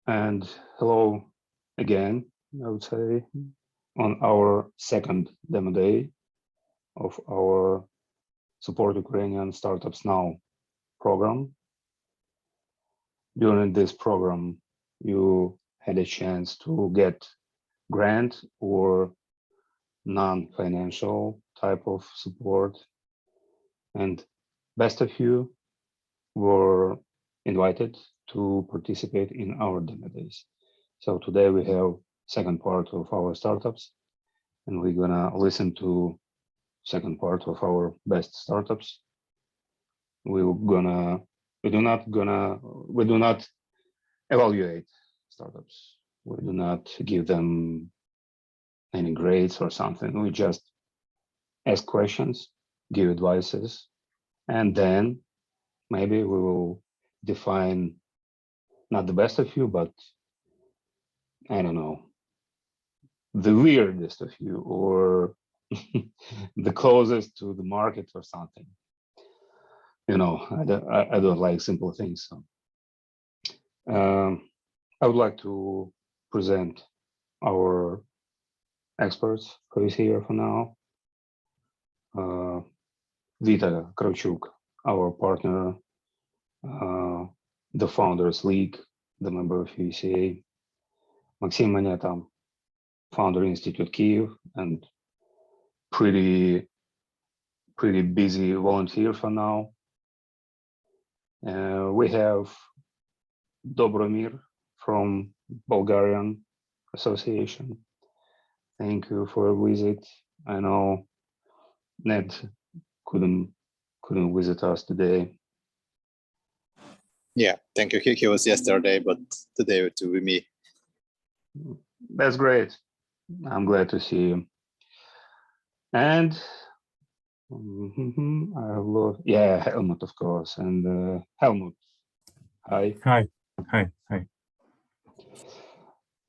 And hello again, I would say, on our second demo day of our Support Ukrainian Startups Now program. During this program, you had a chance to get grant or non-financial type of support. And best of you were invited to participate in our demo days. So today we have second part of our startups, and we're gonna listen to second part of our best startups. We do not evaluate startups. We do not give them any grades or something. We just ask questions, give advices, and then maybe we will define not the best of you, but I don't know, the weirdest of you, or the closest to the market or something. You know, I don't like simple things. So I would like to present our experts who is here for now. Vita Kravchuk, our partner, the Founders League, the member of UVCA. Maxim Moneta, Founder Institute Kyiv, and pretty busy volunteer for now. We have Dobromir from Bulgarian Association. Thank you for a visit. I know Ned couldn't visit us today. Yeah, thank you. He was yesterday, but today to be me. That's great. I'm glad to see you. And I love, yeah, Helmut, of course, and Helmut. Hi. Hi. Hi. Hi.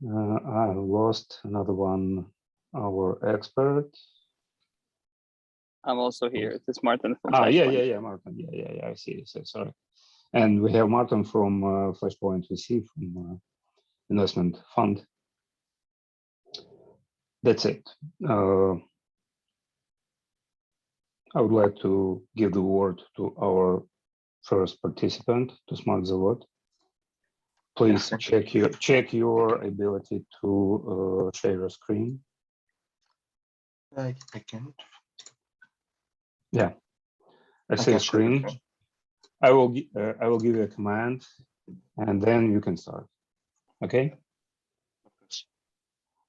I lost another one, our expert. I'm also here. It's Martin from Flashpoint. Yeah, Martin. Yeah, I see. So, sorry. And we have Martin from Flashpoint VC, from investment fund. That's it. I would like to give the word to our first participant, to Smart Zavod. Please check your ability to share your screen. I can't. Yeah, I see a screen. I will give you a command, and then you can start. Okay.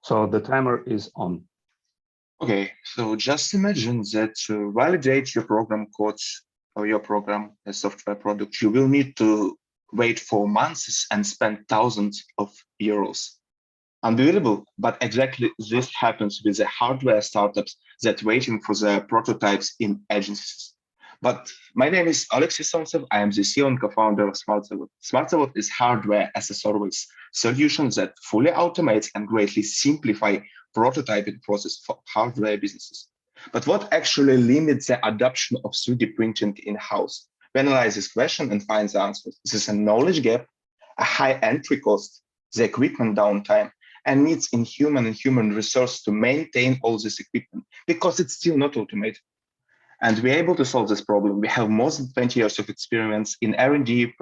So the timer is on. Okay, so just imagine that to validate your program codes or your program as software product, you will need to wait for months and spend thousands of euros. Unbelievable, but exactly this happens with the hardware startups that waiting for their prototypes in agencies. But my name is Alexey Sontsev. I am the CEO and co-founder of SmartZavod. SmartZavod is hardware as a service solution that fully automates and greatly simplify prototyping process for hardware businesses. But what actually limits the adoption of 3D printing in-house? We analyze this question and find the answers. This is a knowledge gap, a high entry cost, the equipment downtime, and needs in human resource to maintain all this equipment because it's still not automated. And we're able to solve this problem. We have more than 20 years of experience in R&D,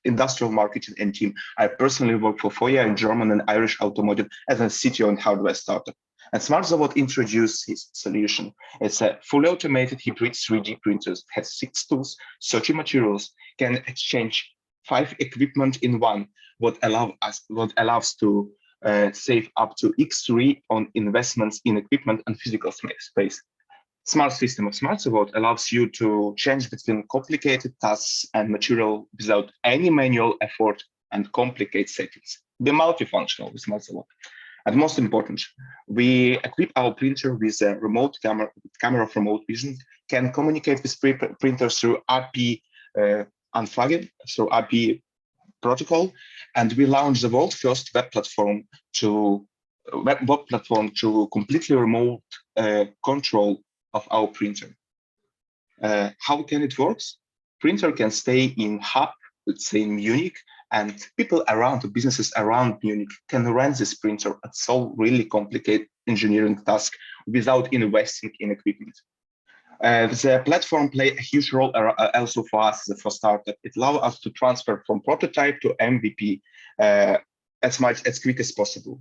industrial marketing and team. I personally worked for 4 years in German and Irish automotive as a CTO and hardware startup. And SmartZavod introduced his solution. It's a fully automated hybrid 3D printers, has 6 tools, 30 materials, can exchange 5 equipment in one, what allows to save up to X3 on investments in equipment and physical space. Smart system of SmartZavod allows you to change between complicated tasks and material without any manual effort and complicate settings. Be multifunctional with SmartZavod. And most important, we equip our printer with a remote camera of remote vision, can communicate with printers through API unplugged, through API protocol, and we launched the world's first web platform to completely remote control of our printer. How can it work? Printer can stay in hub, let's say in Munich, and people around, the businesses around Munich can rent this printer and solve really complicated engineering tasks without investing in equipment. The platform play a huge role also for us as a startup. It allows us to transfer from prototype to MVP as quick as possible.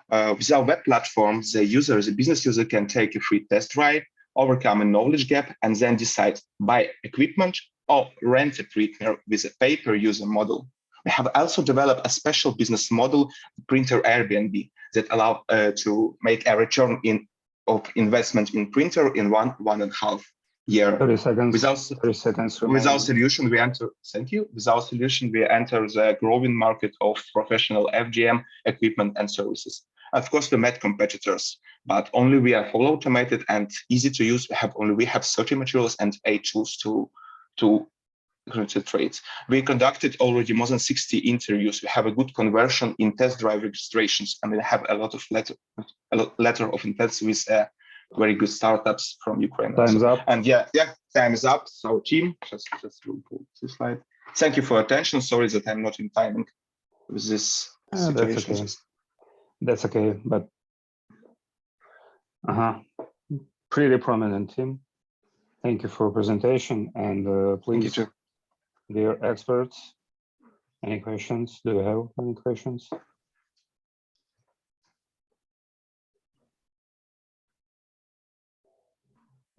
With our web platform, the business user can take a free test drive, overcome a knowledge gap, and then decide buy equipment or rent a printer with a pay-per-user model. We have also developed a special business model, printer Airbnb, that allow to make a return of investment in printer in 1.5 year. 30 seconds. With our solution, we enter. Thank you. With our solution, we enter the growing market of professional FGM equipment and services. Of course, we met competitors, but only we are fully automated and easy to use. We have 30 materials and 8 tools to trade. We conducted already more than 60 interviews. We have a good conversion in test drive registrations, and we have a lot of letter of intent with very good startups from Ukraine. Time's up. And time is up. So team, just pull this slide. Thank you for your attention. Sorry that I'm not in timing with this situation. That's okay, but pretty prominent team. Thank you for your presentation, and please, dear experts, any questions? Do you have any questions?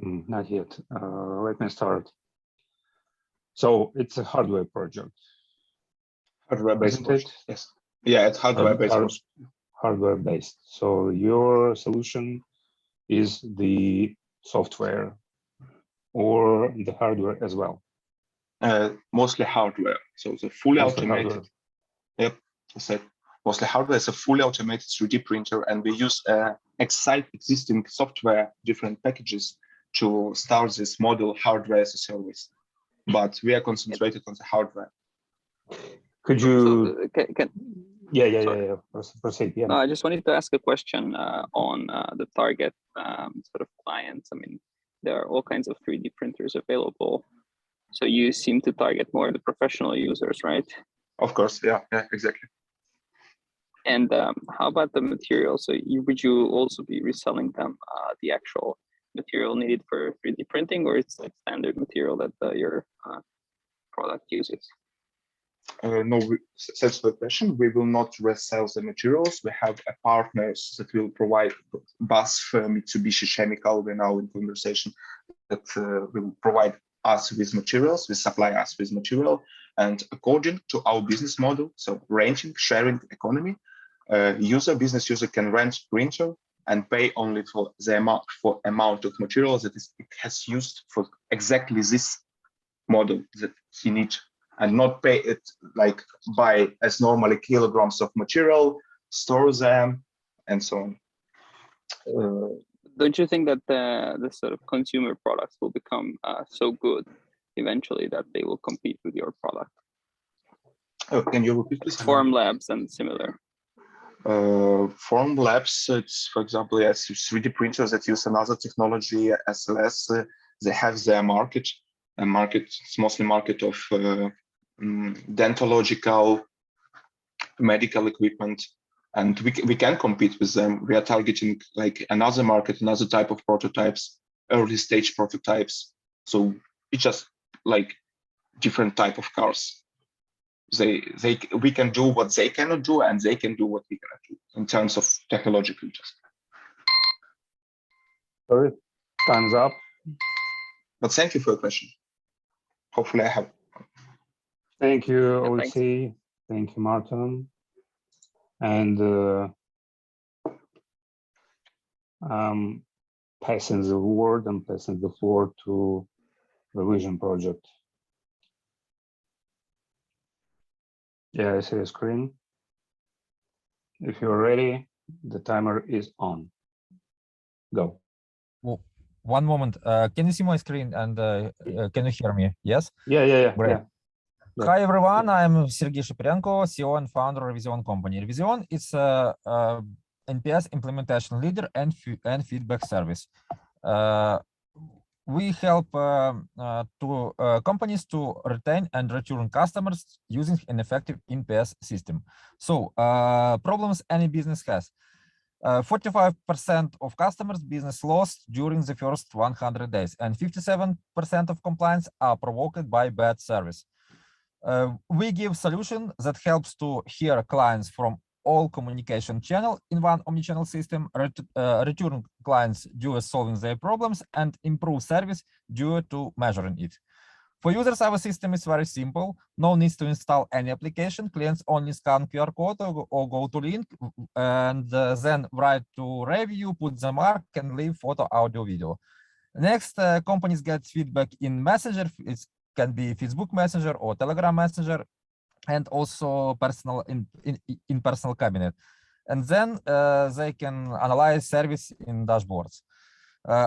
Not yet. Let me start. So it's a hardware project. Hardware-based, yes. Yeah, it's hardware-based. Hardware-based. So your solution is the software or the hardware as well? Mostly hardware. So the fully automated. Hardware. Yep. So mostly hardware is a fully automated 3D printer, and we use existing software, different packages to start this model hardware as a service. But we are concentrated on the hardware. Could you? Yeah. Proceed. Yeah. No, I just wanted to ask a question on the target sort of clients. I mean, there are all kinds of 3D printers available. So you seem to target more the professional users, right? Of course, yeah, exactly. And how about the material? So would you also be reselling them the actual material needed for 3D printing, or it's like standard material that your product uses? No, that's the question. We will not resell the materials. We have a partners that will provide BASF, Mitsubishi Chemical. We're now in conversation that will provide us with materials, will supply us with material, and according to our business model, so renting, sharing economy, business user can rent printer and pay only for the amount of materials that it has used for exactly this model that he needs, and not pay it like buy as normally kilograms of material, store them, and so on. Don't you think that the sort of consumer products will become so good eventually that they will compete with your product? Oh, can you repeat this? Formlabs and similar. Formlabs, it's, for example, yes, 3D printers that use another technology as well as they have their market. It's mostly market of dentological, medical equipment, and we can compete with them. We are targeting like another market, another type of prototypes, early stage prototypes. So it's just like different type of cars. We can do what they cannot do, and they can do what we cannot do in terms of technological. Sorry, time's up. But thank you for your question. Hopefully I have. Thank you, OC. Thank you, Martin. And passing the word and passing the floor to the Vision project. Yeah, I see the screen. If you're ready, the timer is on. Go. Well, one moment. Can you see my screen and can you hear me? Yes? Yeah. Great. Yeah. Hi, everyone. I'm Sergey Shaprenko, CEO and founder of Revision company. Revision is a NPS implementation leader and feedback service. we help companies to retain and return customers using an effective NPS system. So problems any business has. 45% of customers business lost during the first 100 days, and 57% of complaints are provoked by bad service. We give solution that helps to hear clients from all communication channel in one omnichannel system, return clients due to solving their problems, and improve service due to measuring it. For users, our system is very simple. No need to install any application. Clients only scan QR code or go to link and then write to review, put the mark, and leave photo, audio, video. Next, companies get feedback in Messenger. It can be Facebook Messenger or Telegram Messenger, and also personal in personal cabinet. And then they can analyze service in dashboards.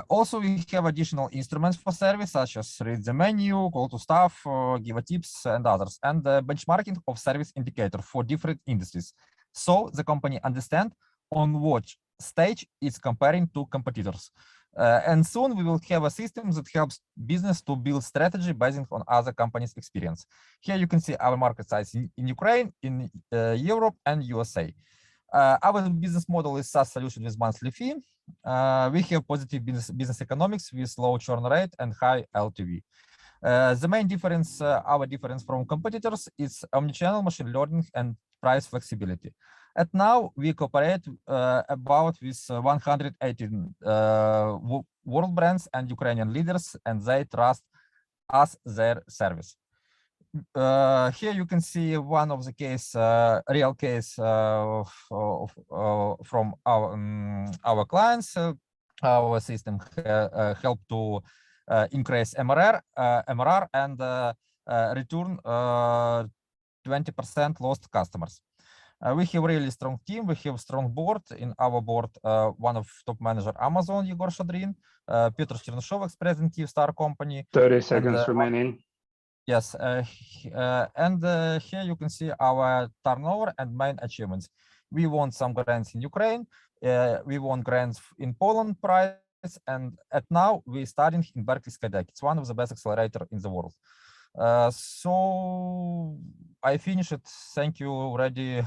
Also, we have additional instruments for service, such as read the menu, call to staff, give a tips, and others, and benchmarking of service indicator for different industries. So the company understand on what stage it's comparing to competitors. And soon we will have a system that helps business to build strategy based on other companies' experience. Here you can see our market size in Ukraine, in Europe, and USA. Our business model is SaaS solution with monthly fee. We have positive business economics with low churn rate and high LTV. The main difference, our difference from competitors, is omnichannel, machine learning, and price flexibility. And now we cooperate about with 118 world brands and Ukrainian leaders, and they trust us their service. Here you can see one of the case, real case from our clients. Our system help to increase MRR and return 20% lost customers. We have really strong team. We have strong board. In our board, one of top manager Amazon, Yegor Shadrin, Petr Chernyshov, ex-president Kyivstar company. 30 seconds remaining. Yes, and here you can see our turnover and main achievements. We won some grants in Ukraine. We won grants in Poland prize, and now we're starting in Berkeley Skydeck. It's one of the best accelerator in the world. So I finished it. Thank you. Ready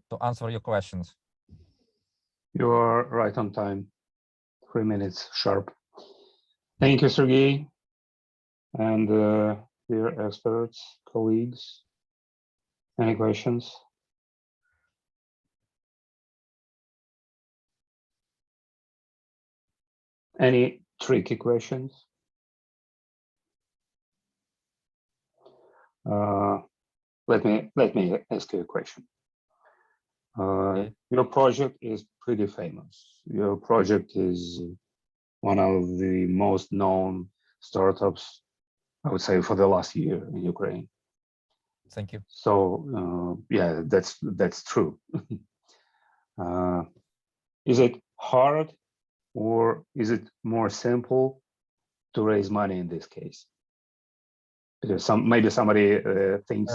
to answer your questions. You are right on time. 3 minutes sharp. Thank you, Sergey. And dear experts, colleagues, any questions? Any tricky questions? Let me ask you a question. Okay. Your project is pretty famous. Your project is one of the most known startups, I would say, for the last year in Ukraine. Thank you. So yeah, that's true. Is it hard, or is it more simple to raise money in this case? Because maybe somebody thinks,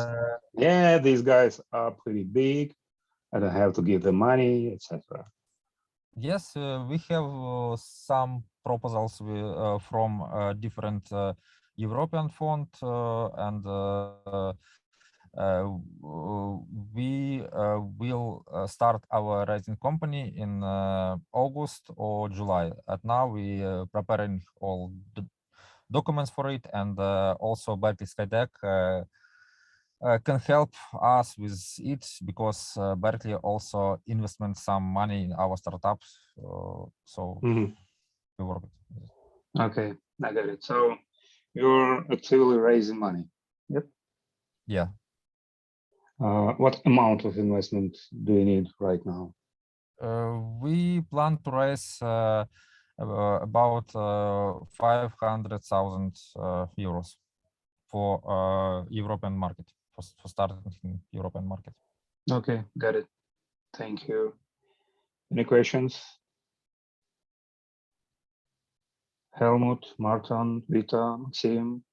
yeah, these guys are pretty big, I don't have to give them money, etc. Yes, we have some proposals from different European fund, and we will start our rising company in August or July. And now we preparing all the documents for it, and also Berkeley Skydeck can help us with it, because Berkeley also investment some money in our startups. So we work with it. Okay, I got it. So you're actively raising money. Yep. Yeah. What amount of investment do you need right now? We plan to raise about 500,000 euros for European market, for starting in European market. Okay, got it. Thank you. Any questions? Helmut, Martin, Vita, Maxim?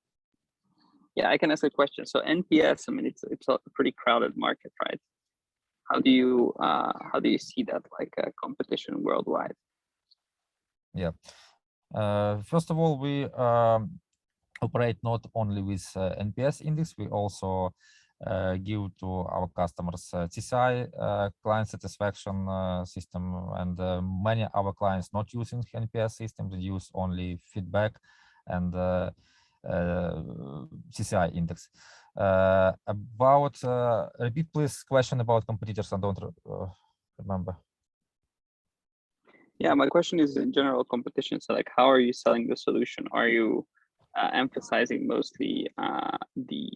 Yeah, I can ask a question. So NPS, I mean, it's a pretty crowded market, right? How do you see that, like competition worldwide? Yeah. First of all, we operate not only with NPS index, we also give to our customers TCI, client satisfaction system, and many our clients not using NPS system, they use only feedback and TCI index. About repeat please question about competitors. I don't remember. Yeah, my question is in general competition. So like, how are you selling the solution? Are you emphasizing mostly the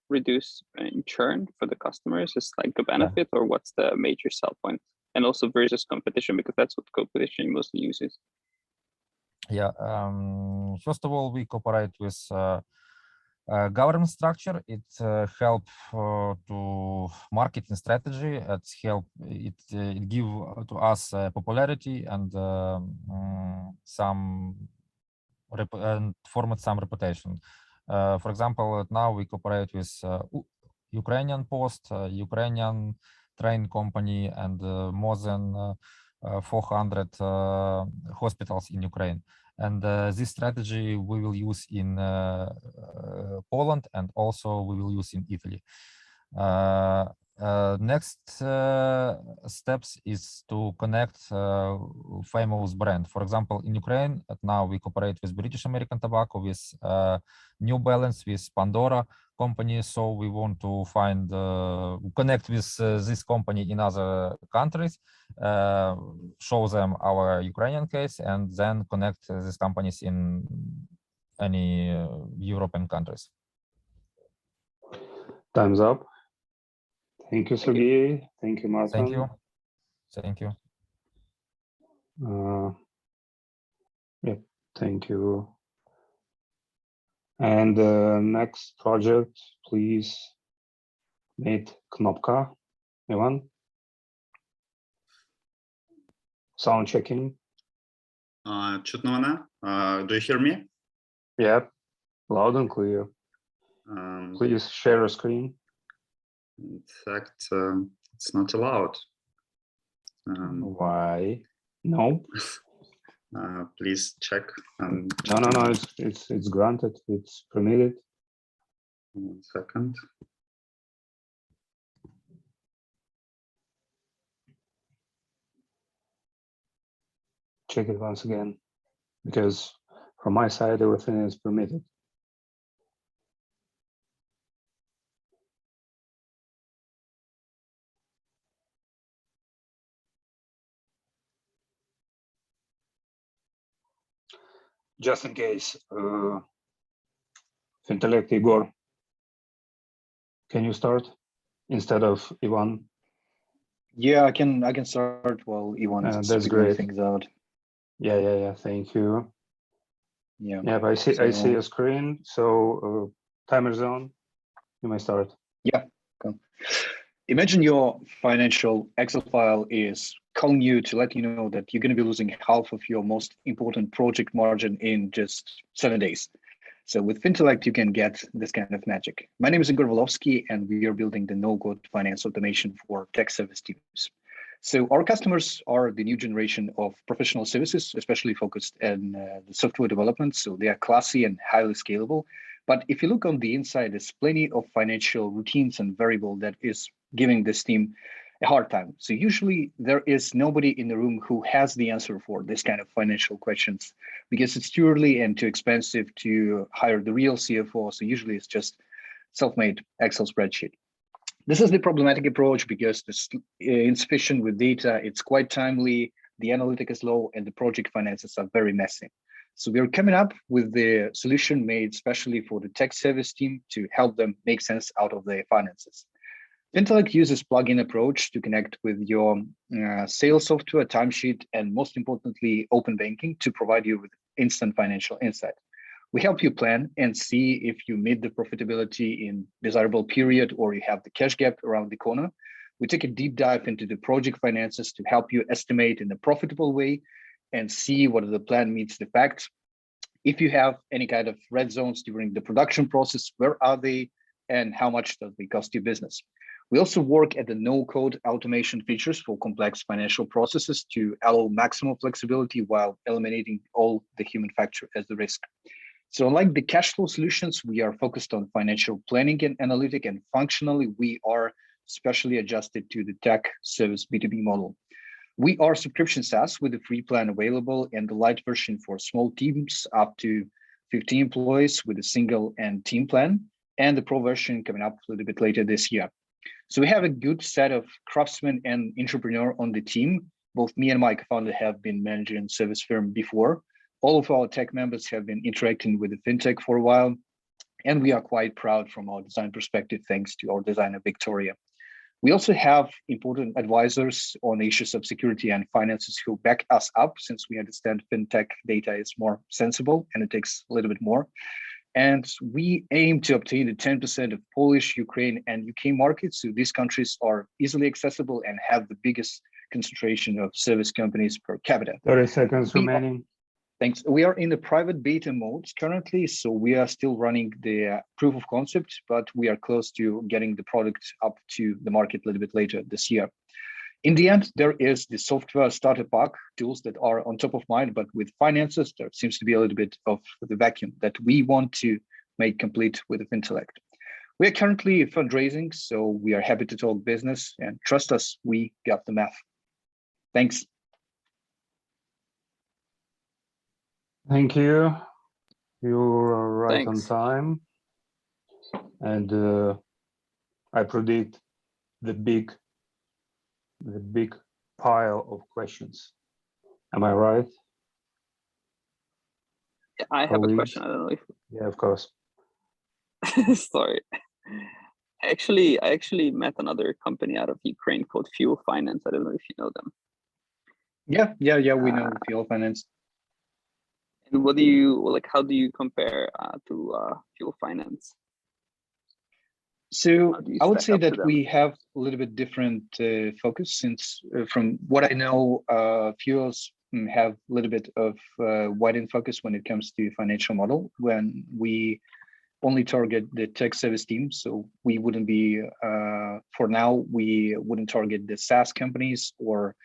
reduce churn for the customers is like the benefit, or what's the major sell point? And also versus competition, because that's what competition mostly uses. Yeah, first of all, we cooperate with government structure. It help to marketing strategy. It give to us popularity and format some reputation. For example, now we cooperate with Ukrainian Post, Ukrainian train company, and more than 400 hospitals in Ukraine. And this strategy we will use in Poland, and also we will use in Italy. Next steps is to connect famous brand. For example, in Ukraine, now we cooperate with British American Tobacco, with New Balance, with Pandora company. So we want to find connect with this company in other countries, show them our Ukrainian case, and then connect these companies in any European countries. Time's up. Thank you, Sergey. Thank you, Martin. Thank you. Thank you. Yep, thank you. And the next project, please meet Knopka. Ivan? Sound checking. Чутно мене? Do you hear me? Yep, loud and clear. Please share a screen. In fact, it's not allowed. Why? No. Please check. No. It's granted. It's permitted. 1 second. Check it once again, because from my side everything is permitted. Just in case, Fintelect Igor, can you start instead of Ivan? Yeah, I can start while Ivan is that's figuring great. things out. Yeah. Thank you. Yeah. Yeah, I see a screen. So timer zone. You may start. Yeah. Cool. Imagine your financial Excel file is calling you to let you know that you're going to be losing half of your most important project margin in just 7 days. So with Fintelect, you can get this kind of magic. My name is Igor Volovsky, and we are building the no-code finance automation for tech service teams. So our customers are the new generation of professional services, especially focused on the software development. So they are classy and highly scalable. But if you look on the inside, there's plenty of financial routines and variable that is giving this team a hard time. So usually there is nobody in the room who has the answer for this kind of financial questions, because it's too early and too expensive to hire the real CFO. So usually it's just self-made Excel spreadsheet. This is the problematic approach because it's insufficient with data, it's quite timely, the analytic is low, and the project finances are very messy. So we're coming up with the solution made specially for the tech service team to help them make sense out of their finances. Fintelect uses plugin approach to connect with your sales software, timesheet, and most importantly, open banking to provide you with instant financial insight. We help you plan and see if you meet the profitability in desirable period or you have the cash gap around the corner. We take a deep dive into the project finances to help you estimate in a profitable way and see whether the plan meets the facts. If you have any kind of red zones during the production process, where are they and how much does they cost you business? We also work at the no-code automation features for complex financial processes to allow maximum flexibility while eliminating all the human factor as the risk. So unlike the cash flow solutions, we are focused on financial planning and analytic, and functionally, we are specially adjusted to the tech service B2B model. We are subscription SaaS with a free plan available and the light version for small teams up to 50 employees with a single and team plan, and the pro version coming up a little bit later this year. So we have a good set of craftsmen and entrepreneur on the team. Both me and my co-founder have been managing service firm before. All of our tech members have been interacting with the fintech for a while, and we are quite proud from our design perspective, thanks to our designer, Victoria. We also have important advisors on issues of security and finances who back us up, since we understand fintech data is more sensible and it takes a little bit more. And we aim to obtain the 10% of Polish, Ukraine, and UK markets. So these countries are easily accessible and have the biggest concentration of service companies per capita. 30 seconds remaining. Thanks. We are in the private beta mode currently, so we are still running the proof of concept, but we are close to getting the product up to the market a little bit later this year. In the end, there is the software starter pack tools that are on top of mind, but with finances, there seems to be a little bit of the vacuum that we want to make complete with the Fintellect. We are currently fundraising, so we are happy to talk business, and trust us, we got the math. Thanks. Thank you. You're right Thanks. on time. And I predict the big pile of questions. Am I right? Yeah, I have a question. I don't know if. Yeah, of course. Sorry. I actually met another company out of Ukraine called Fuel Finance. I don't know if you know them. Yeah, we know Fuel Finance. And what do you like? How do you compare to Fuel Finance? So I would stack say up to that them? we have a little bit different focus, since from what I know, fuels have a little bit of widened focus when it comes to financial model, when we only target the tech service team. So we wouldn't be, for now, we wouldn't target the SaaS companies or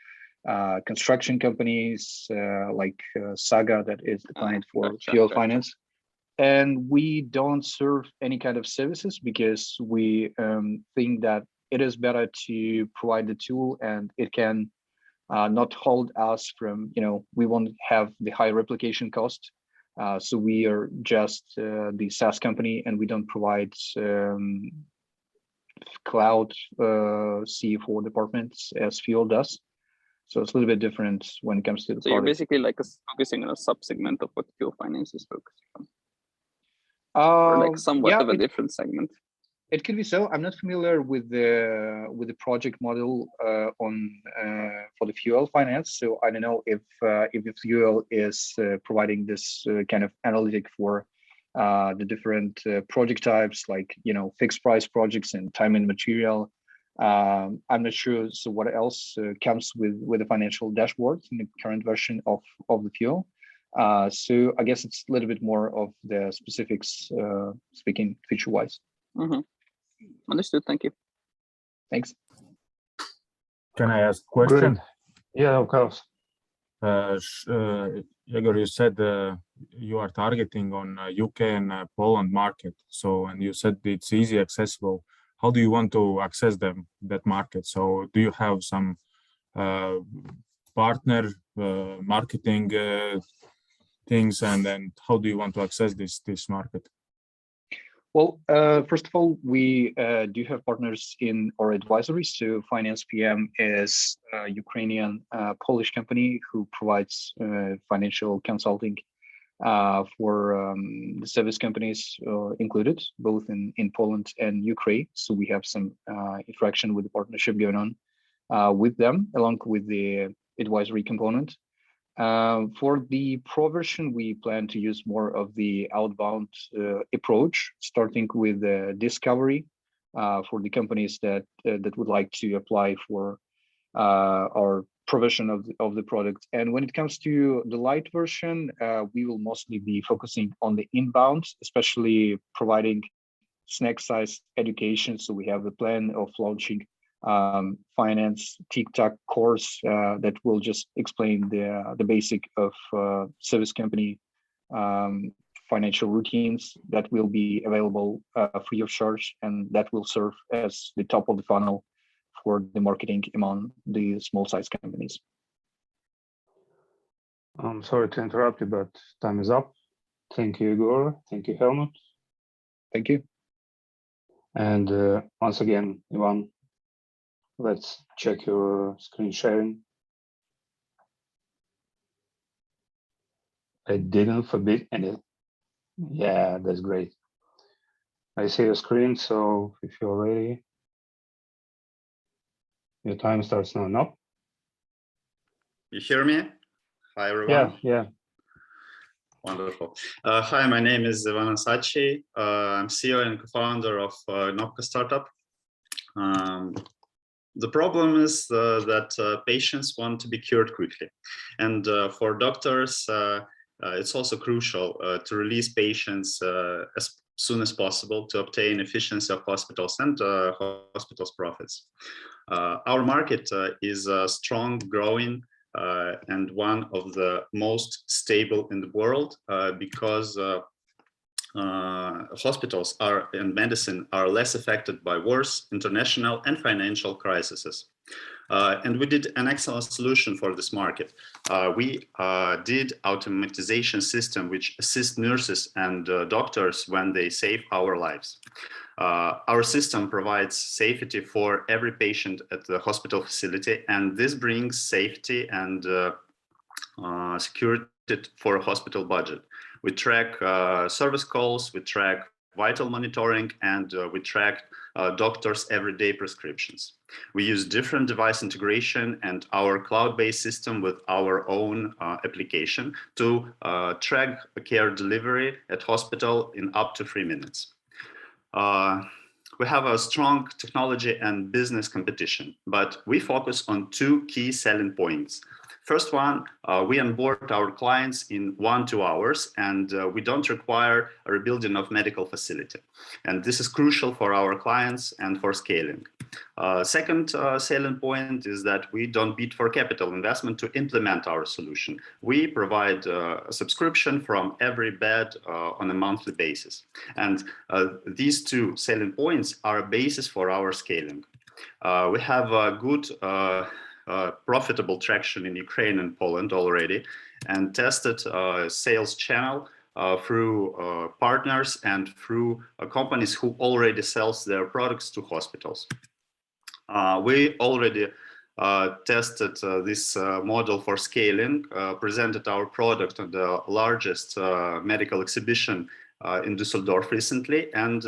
construction companies like Saga, that is the client for Fuel Finance. And we don't serve any kind of services because we think that it is better to provide the tool, and it can not hold us from, we won't have the high replication cost. So we are just the SaaS company, and we don't provide cloud CE4 departments as Fuel does. So it's a little bit different when it comes to the So product. you're basically like focusing on a sub-segment of what Fuel Finance is focusing on. Or like somewhat of a different segment. It could be so. I'm not familiar with the project model for the Fuel Finance, so I don't know if the Fuel is providing this kind of analytic for the different project types, like fixed price projects and time and material. I'm not sure. So what else comes with the financial dashboard in the current version of the Fuel? So I guess it's a little bit more of the specifics, speaking feature-wise. Mm-hmm. Understood. Thank you. Thanks. Can I ask a question? Great. Yeah, of course. Igor, you said you are targeting on UK and Poland market. So, and you said it's easy accessible. How do you want to access that market? So, do you have some partner marketing things, and then how do you want to access this market? Well, first of all, we do have partners in our advisory. So Finance PM is a Ukrainian Polish company who provides financial consulting for the service companies included, both in Poland and Ukraine. So we have some interaction with the partnership going on with them, along with the advisory component. For the pro version, we plan to use more of the outbound approach, starting with the discovery for the companies that would like to apply for our provision of the product. And when it comes to the light version, we will mostly be focusing on the inbound, especially providing snack-sized education. So we have a plan of launching finance TikTok course that will just explain the basic of service company financial routines that will be available free of charge, and that will serve as the top of the funnel for the marketing among the small size companies. I'm sorry to interrupt you, but time is up. Thank you, Igor. Thank you, Helmut. Thank you. And once again, Ivan, let's check your screen sharing. I didn't forbid any. Yeah, that's great. I see your screen, so if you're ready, your time starts now. No? You hear me? Hi, everyone. Yeah. Wonderful. Hi, my name is Ivan Sachi. I'm CEO and co-founder of Nopka Startup. The problem is that patients want to be cured quickly. And for doctors, it's also crucial to release patients as soon as possible to obtain efficiency of hospitals and hospitals' profits. Our market is strong, growing, and one of the most stable in the world because hospitals and medicine are less affected by wars, international and financial crises. And we did an excellent solution for this market. We did automatization system which assists nurses and doctors when they save our lives. Our system provides safety for every patient at the hospital facility, and this brings safety and security for a hospital budget. We track service calls, we track vital monitoring, and we track doctors' everyday prescriptions. We use different device integration and our cloud-based system with our own application to track care delivery at hospital in up to 3 minutes. We have a strong technology and business competition, but we focus on 2 key selling points. First one, we onboard our clients in 1-2 hours, and we don't require a rebuilding of medical facility. And this is crucial for our clients and for scaling. Second selling point is that we don't bid for capital investment to implement our solution. We provide a subscription from every bed on a monthly basis. And these 2 selling points are a basis for our scaling. We have a good profitable traction in Ukraine and Poland already, and tested sales channel through partners and through companies who already sells their products to hospitals. We already tested this model for scaling, presented our product at the largest medical exhibition in Düsseldorf recently, and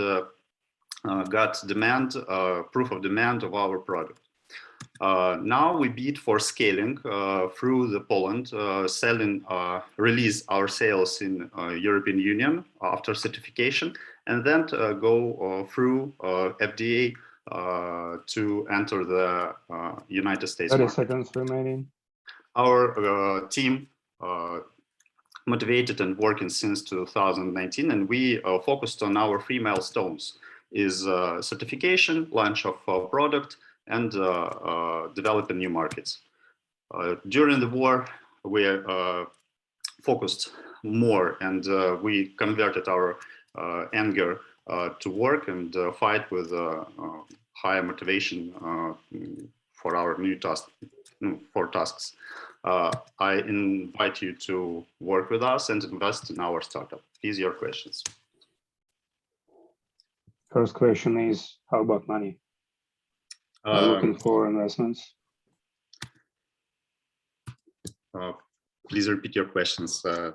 got demand, proof of demand of our product. Now we bid for scaling through the Poland, release our sales in European Union after certification, and then go through FDA to enter the United States 30 market. seconds remaining. Our team motivated and working since 2019, and we focused on our 3 milestones: is certification, launch of product, and developing new markets. During the war, we focused more, and we converted our anger to work and fight with higher motivation for our new tasks. I invite you to work with us and invest in our startup. These are your questions. First question is, how about money? Are you looking for investments? Please repeat your questions. How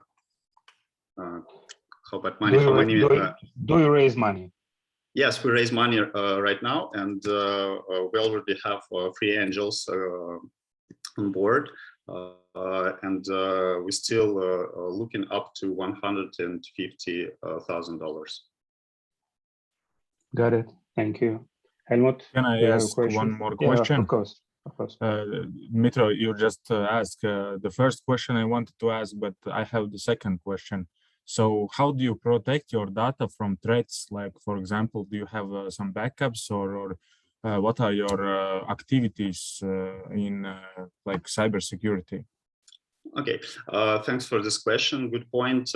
about money? Do you raise money? Yes, we raise money right now, and we already have 3 angels on board, and we're still looking up to $150,000. Got it. Thank you. Helmut, Can I ask one more question? Yeah, of course. Dmitro, you just asked the first question I wanted to ask, but I have the second question. So how do you protect your data from threats? Like, for example, do you have some backups, or what are your activities in like cybersecurity? Okay, thanks for this question. Good point.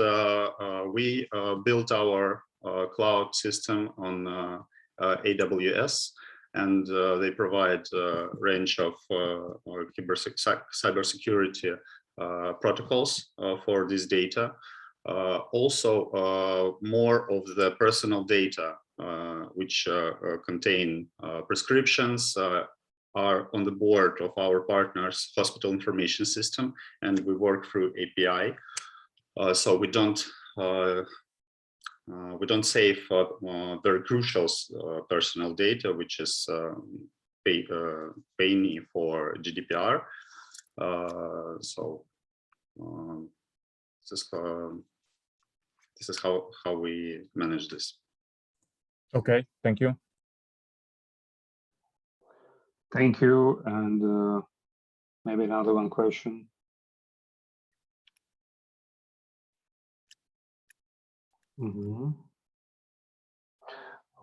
We built our cloud system on AWS, and they provide a range of cybersecurity protocols for this data. Also, more of the personal data, which contain prescriptions, are on the board of our partners' hospital information system, and we work through API. So we don't save very crucial personal data, which is paying for GDPR. So this is how we manage this. Okay, thank you. Thank you. And maybe another one question.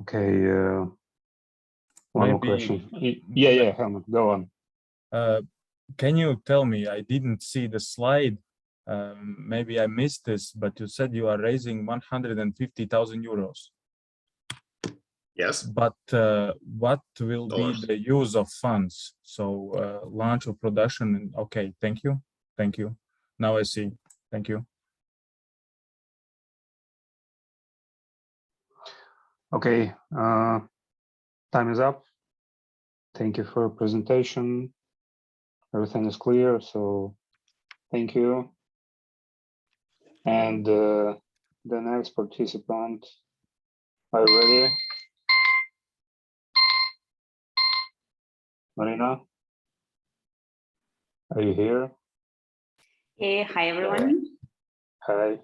Okay. One more question. Yeah, Helmut, go on. Can you tell me, I didn't see the slide, maybe I missed this, but you said you are raising 150,000 euros. Yes. But what will be the use of funds? So launch of production. Okay, thank you. Thank you. Now I see. Thank you. Okay, time is up. Thank you for your presentation. Everything is clear, so thank you. And the next participant, are you ready? Marina, are you here? Hey, hi everyone. Hi,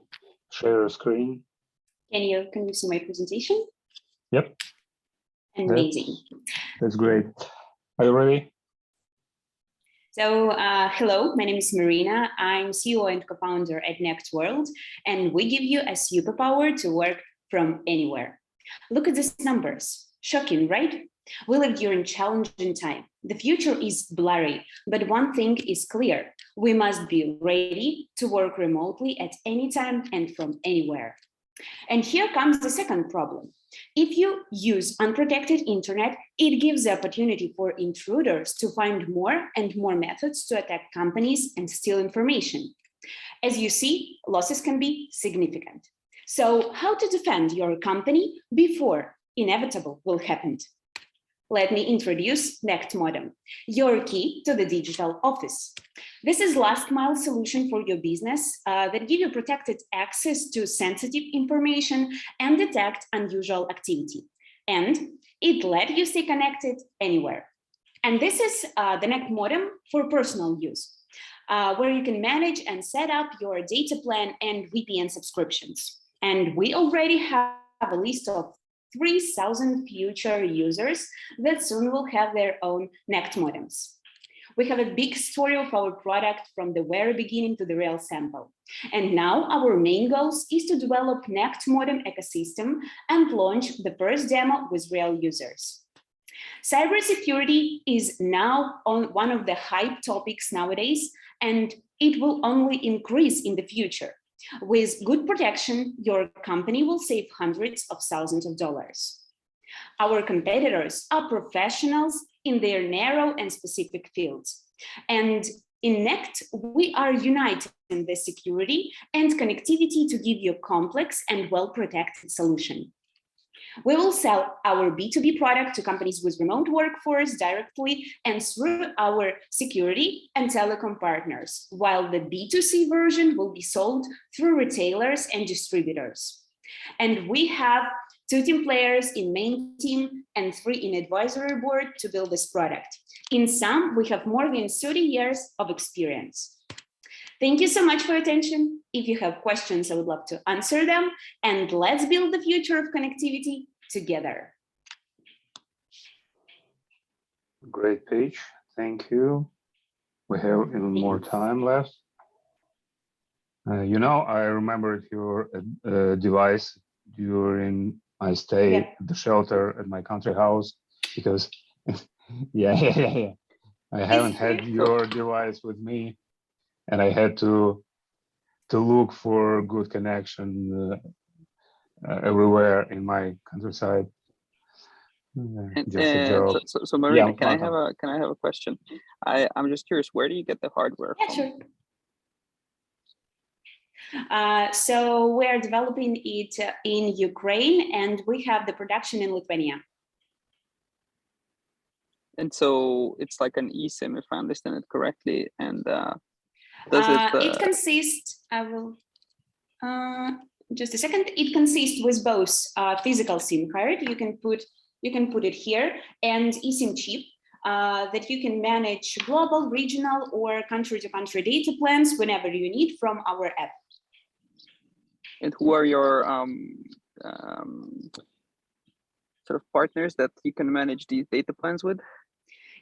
share your screen. Can you see my presentation? Yep. Amazing. That's great. Are you ready? So hello, my name is Marina. I'm CEO and co-founder at Next World, and we give you a superpower to work from anywhere. Look at these numbers. Shocking, right? We live during challenging time. The future is blurry, but one thing is clear. We must be ready to work remotely at any time and from anywhere. And here comes the second problem. If you use unprotected internet, it gives the opportunity for intruders to find more and more methods to attack companies and steal information. As you see, losses can be significant. So how to defend your company before inevitable will happen? Let me introduce Next Modem, your key to the digital office. This is last mile solution for your business that give you protected access to sensitive information and detect unusual activity. And it let you stay connected anywhere. And this is the Next Modem for personal use, where you can manage and set up your data plan and VPN subscriptions. And we already have a list of 3,000 future users that soon will have their own Next modems. We have a big story of our product from the very beginning to the real sample. And now our main goal is to develop Next modem ecosystem and launch the first demo with real users. Cybersecurity is now one of the hype topics nowadays, and it will only increase in the future. With good protection, your company will save hundreds of thousands of dollars. Our competitors are professionals in their narrow and specific fields. And in Nect, we are united in the security and connectivity to give you a complex and well-protected solution. We will sell our B2B product to companies with remote workforce directly and through our security and telecom partners, while the B2C version will be sold through retailers and distributors. And we have 2 team players in main team and 3 in advisory board to build this product. In sum, we have more than 30 years of experience. Thank you so much for your attention. If you have questions, I would love to answer them, and let's build the future of connectivity together. Great pitch. Thank you. We have even more time left. You know, I remembered your device during I stay Yeah. at the shelter at my country house because, yeah. I haven't had your device with me, and I had to look for good connection everywhere in my countryside. Just a joke. So Marina, Yeah, can I have Martin. a question? I'm just curious, where do you get the hardware Yeah, from? sure. So we're developing it in Ukraine, and we have the production in Lithuania. And so it's like an eSIM, if I understand it correctly. And does it consists, I will, just a second. It consists with both physical SIM card. You can put it here, and eSIM chip that you can manage global, regional, or country-to-country data plans whenever you need from our app. And who are your sort of partners that you can manage these data plans with?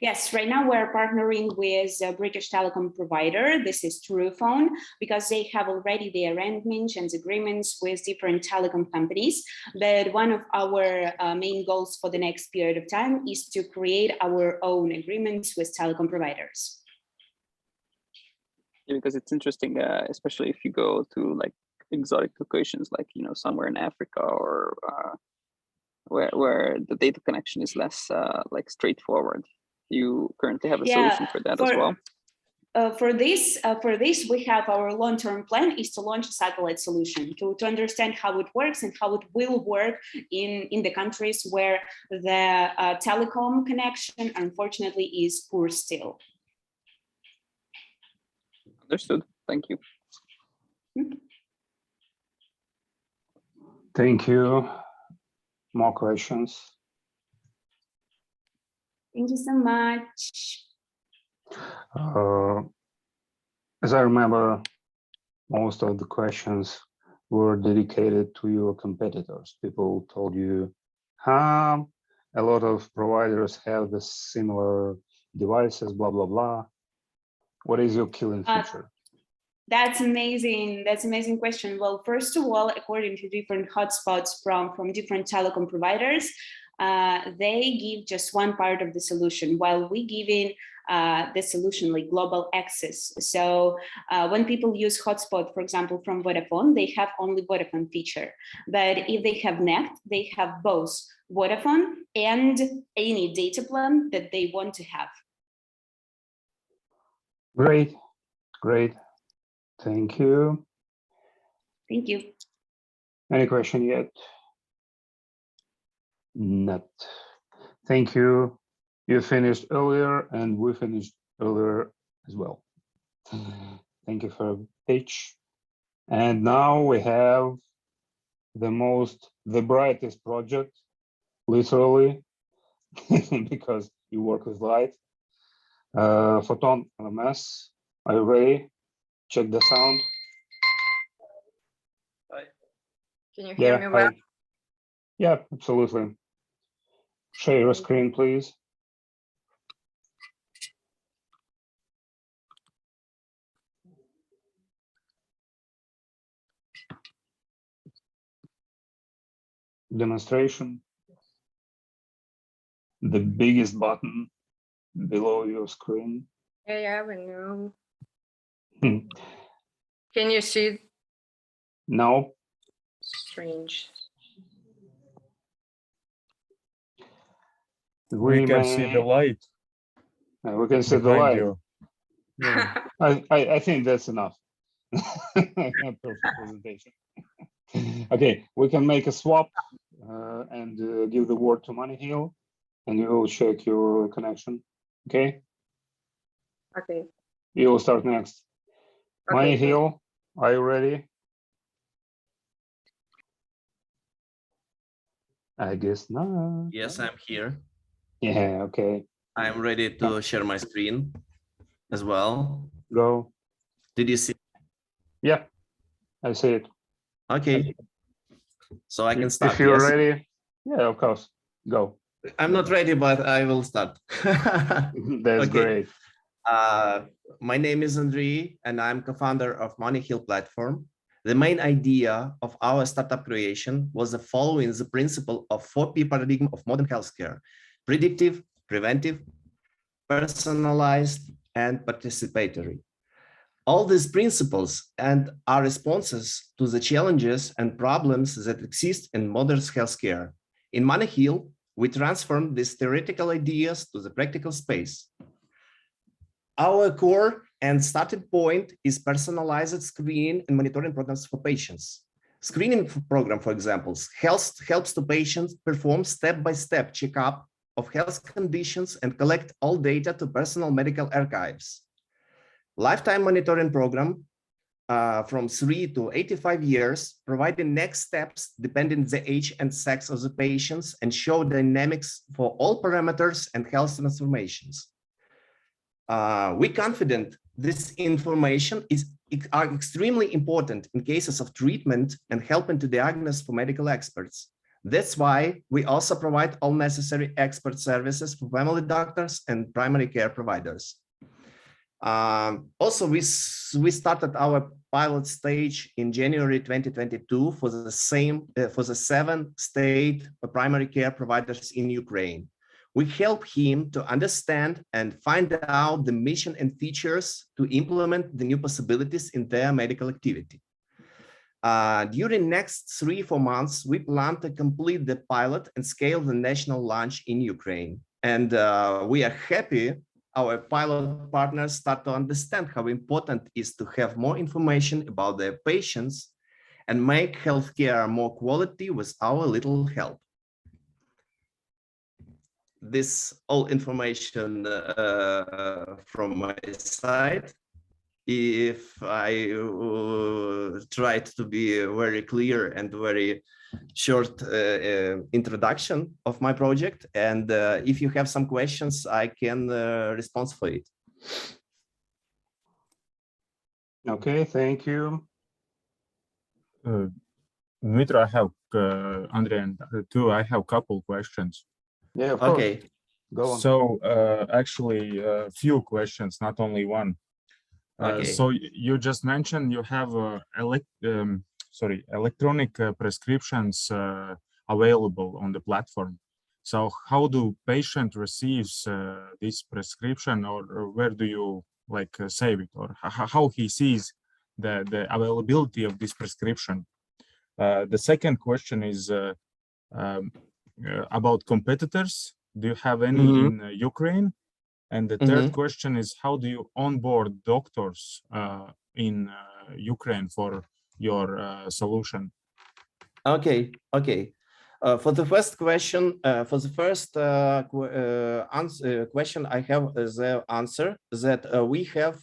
Yes, right now we're partnering with a British telecom provider. This is Truephone, because they have already the arrangements and agreements with different telecom companies. But one of our main goals for the next period of time is to create our own agreements with telecom providers. Yeah, because it's interesting, especially if you go to like exotic locations, like, you know, somewhere in Africa or where the data connection is less like straightforward. You currently have a solution for that as well? For this, we have our long-term plan is to launch a satellite solution to understand how it works and how it will work in the countries where the telecom connection, unfortunately, is poor still. Understood. Thank you. Thank you. More questions? Thank you so much. As I remember, most of the questions were dedicated to your competitors. People told you, a lot of providers have the similar devices, blah, blah, blah. What is your killing feature? That's amazing. That's an amazing question. Well, first of all, according to different hotspots from different telecom providers, they give just one part of the solution, while we giving the solution like global access. So when people use hotspot, for example, from Vodafone, they have only Vodafone feature. But if they have Next, they have both Vodafone and any data plan that they want to have. Great, great. Thank you. Thank you. Any question yet? Not. Thank you. You finished earlier and we finished earlier as well. Thank you for the pitch. And now we have the brightest project, literally, because you work with light. Photon LMS, are you ready? Check the sound. Hi. Can you hear me well? Hi. Yeah, absolutely. Share your screen, please. Demonstration. The biggest button below your screen. Yeah, we know. Hmm. Can you see? No. Strange. We can see the light. We can see the light. You. Yeah. I think that's enough. Perfect presentation. Okay, we can make a swap and give the word to Moneyhill, and you will check your connection. Okay. Okay. You will start next. Okay. Moneyhill, are you ready? I guess not. Yes, I'm here. Yeah, okay. I'm ready to share my screen as well. Go. Did you see? Yeah, I see it. Okay. So I can start. If you're yes? ready, yeah, of course. Go. I'm not ready, but I will start. That's okay. Great. My name is Andriy, and I'm co-founder of Money Hill platform. The main idea of our startup creation was the following the principle of 4P paradigm of modern healthcare: predictive, preventive, personalized, and participatory. All these principles and are responses to the challenges and problems that exist in modern healthcare. In Money Hill, we transformed these theoretical ideas to the practical space. Our core and starting point is personalized screening and monitoring programs for patients. Screening program, for example, helps to patients perform step-by-step checkup of health conditions and collect all data to personal medical archives. Lifetime monitoring program from 3 to 85 years, providing next steps depending the age and sex of the patients and show dynamics for all parameters and health transformations. We're confident this information are extremely important in cases of treatment and helping to diagnose for medical experts. That's why we also provide all necessary expert services for family doctors and primary care providers. Also, we started our pilot stage in January 2022 for the 7 state primary care providers in Ukraine. We help him to understand and find out the mission and features to implement the new possibilities in their medical activity. During next 3-4 months, we plan to complete the pilot and scale the national launch in Ukraine. And we are happy our pilot partners start to understand how important it is to have more information about their patients and make healthcare more quality with our little help. This all information from my side. If I tried to be very clear and very short introduction of my project, and if you have some questions, I can respond for it. Okay, thank you. Dmitry, I have Andrei and too. I have a couple questions. Yeah, of course. Okay. Go on. So actually, a few questions, not only one. Okay. So you just mentioned you have electronic prescriptions available on the platform. So how do patient receives this prescription, or where do you save it, or how he sees the availability of this prescription? The second question is about competitors. Do you have any in Ukraine? And the third question is, how do you onboard doctors in Ukraine for your solution? Okay. For the first question, question, I have the answer that we have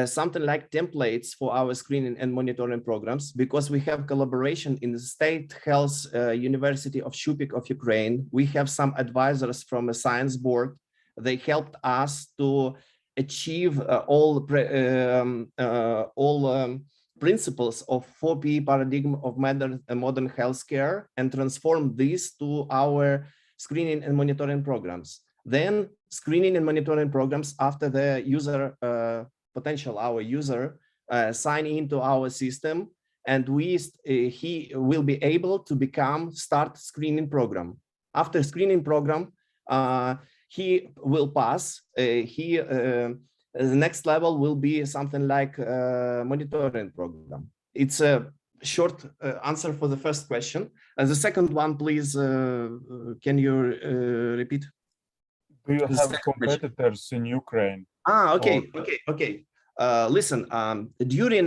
something like templates for our screening and monitoring programs, because we have collaboration in the State Health University of Shupik of Ukraine. We have some advisors from a science board. They helped us to achieve all principles of 4P paradigm of modern healthcare and transform this to our screening and monitoring programs. Then screening and monitoring programs after the user our user sign into our system, and he will be able to start screening program. After screening program, he will pass. The next level will be something like monitoring program. It's a short answer for the first question. The second one, please, can you repeat? Do you have competitors in Ukraine? Okay. Listen, during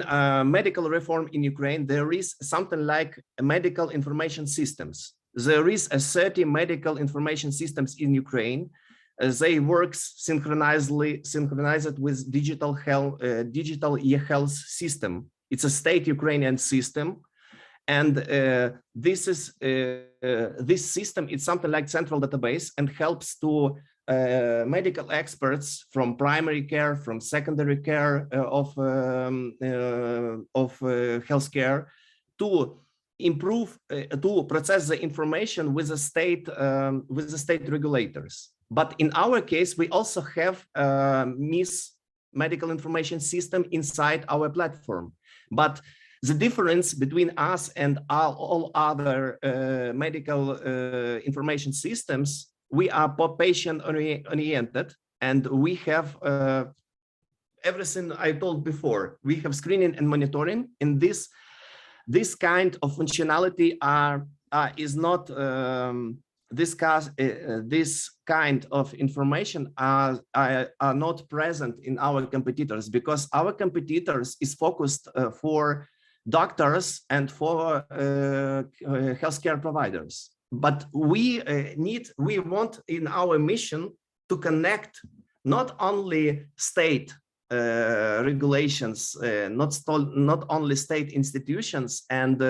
medical reform in Ukraine, there is something like medical information systems. There is 30 medical information systems in Ukraine. They work synchronized with digital e-health system. It's a state Ukrainian system, and this system is something like central database and helps to medical experts from primary care, from secondary care of healthcare to improve to process the information with the state regulators. But in our case, we also have MIS medical information system inside our platform. But the difference between us and all other medical information systems, we are patient oriented, and we have everything I told before. We have screening and monitoring, and this kind of functionality is not this kind of information are not present in our competitors, because our competitors is focused for doctors and for healthcare providers. But we want in our mission to connect not only state regulations, not only state institutions and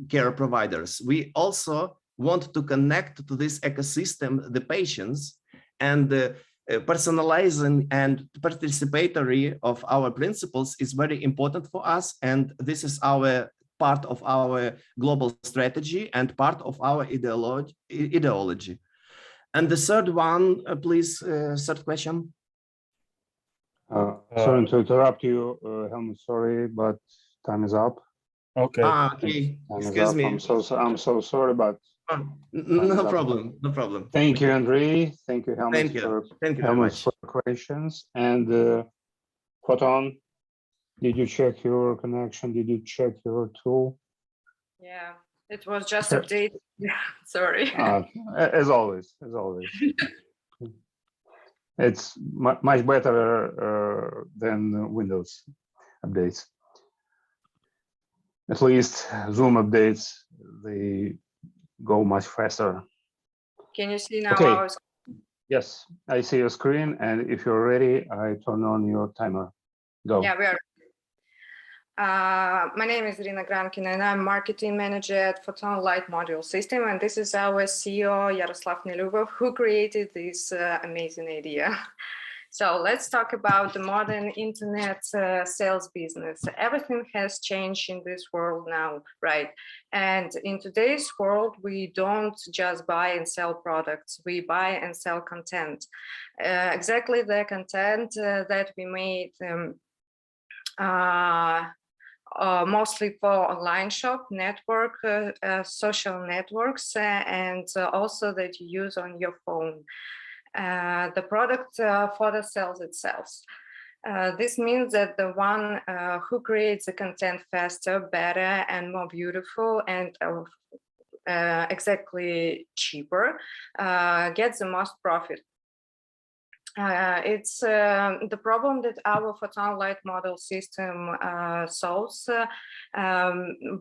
care providers. We also want to connect to this ecosystem the patients, and personalizing and participatory of our principles is very important for us, and this is our part of our global strategy and part of our ideology. And the third one, please, third question. Sorry to interrupt you, Helmut, sorry, but time is up. Okay. Okay. Time is Excuse up. me. I'm so sorry, but no problem. No problem. Thank you, Andrei. Thank you, Helmut, Thank you. Thank you very much. for questions. And Photon, did you check your connection? Did you check your tool? Yeah, it was just updated. Yeah, sorry. As always. It's much better than Windows updates. At least Zoom updates, they go much faster. Can you see now Okay. our Yes, I see your screen, and if you're ready, I turn on your timer. Go. Yeah, we are. My name is Irina Grankina, and I'm marketing manager at Photon Light Module System. And this is our CEO, Yaroslav Nelyubov, who created this amazing idea. So let's talk about the modern internet sales business. Everything has changed in this world now, right? And in today's world, we don't just buy and sell products, we buy and sell content. Exactly the content that we made mostly for online shop, network, social networks, and also that you use on your phone. The product for the sales itself. This means that the one who creates the content faster, better, and more beautiful, and exactly cheaper, gets the most profit. It's the problem that our Photon Light Model System solves.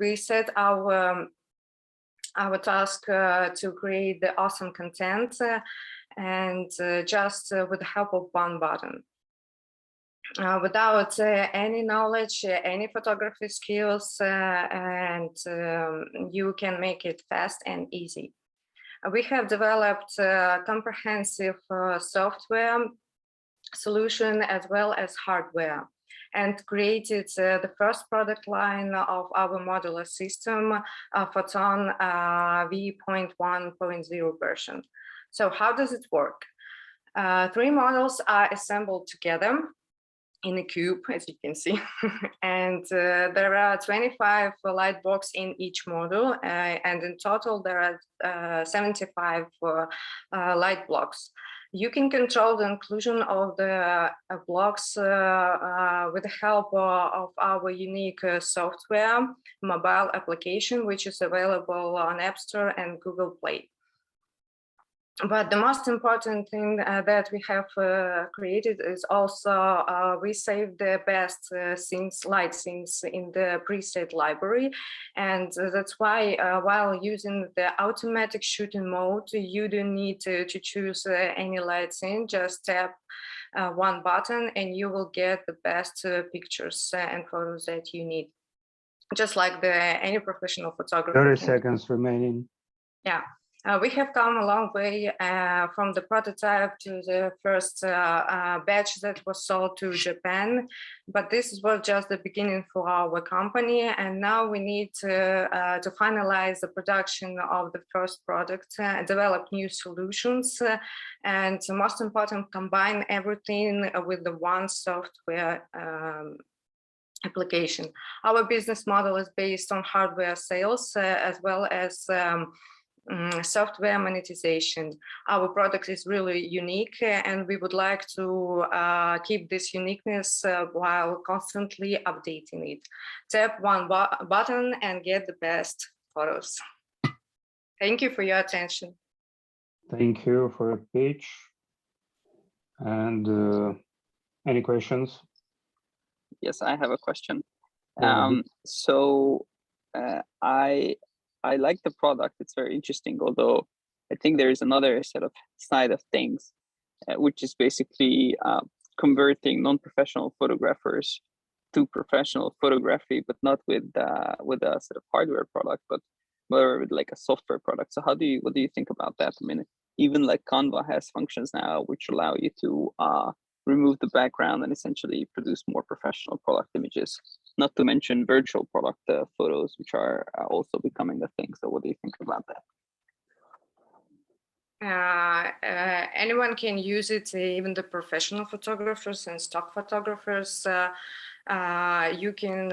We set our task to create the awesome content and just with the help of one button. Without any knowledge, any photography skills, and you can make it fast and easy. We have developed a comprehensive software solution as well as hardware, and created the first product line of our modular system, Photon V.1.0 version. So how does it work? 3 models are assembled together in a cube, as you can see, and there are 25 light blocks in each module, and in total there are 75 light blocks. You can control the inclusion of the blocks with the help of our unique software mobile application, which is available on App Store and Google Play. But the most important thing that we have created is also we save the best light scenes in the preset library, and that's why while using the automatic shooting mode, you don't need to choose any light scene. Just tap one button and you will get the best pictures and photos that you need, just like any professional photographer. 30 seconds remaining. Yeah. We have come a long way from the prototype to the first batch that was sold to Japan, but this was just the beginning for our company, and now we need to finalize the production of the first product, develop new solutions, and most important, combine everything with the one software application. Our business model is based on hardware sales as well as software monetization. Our product is really unique, and we would like to keep this uniqueness while constantly updating it. Tap one button and get the best photos. Thank you for your attention. Thank you for your pitch. And any questions? Yes, I have a question. Go ahead. I like the product. It's very interesting, although I think there is another set of side of things, which is basically converting non-professional photographers to professional photography, but not with a sort of hardware product, but more with like a software product. So what do you think about that? I mean, even like Canva has functions now which allow you to remove the background and essentially produce more professional product images, not to mention virtual product photos, which are also becoming a thing. So what do you think about that? Anyone can use it, even the professional photographers and stock photographers. You can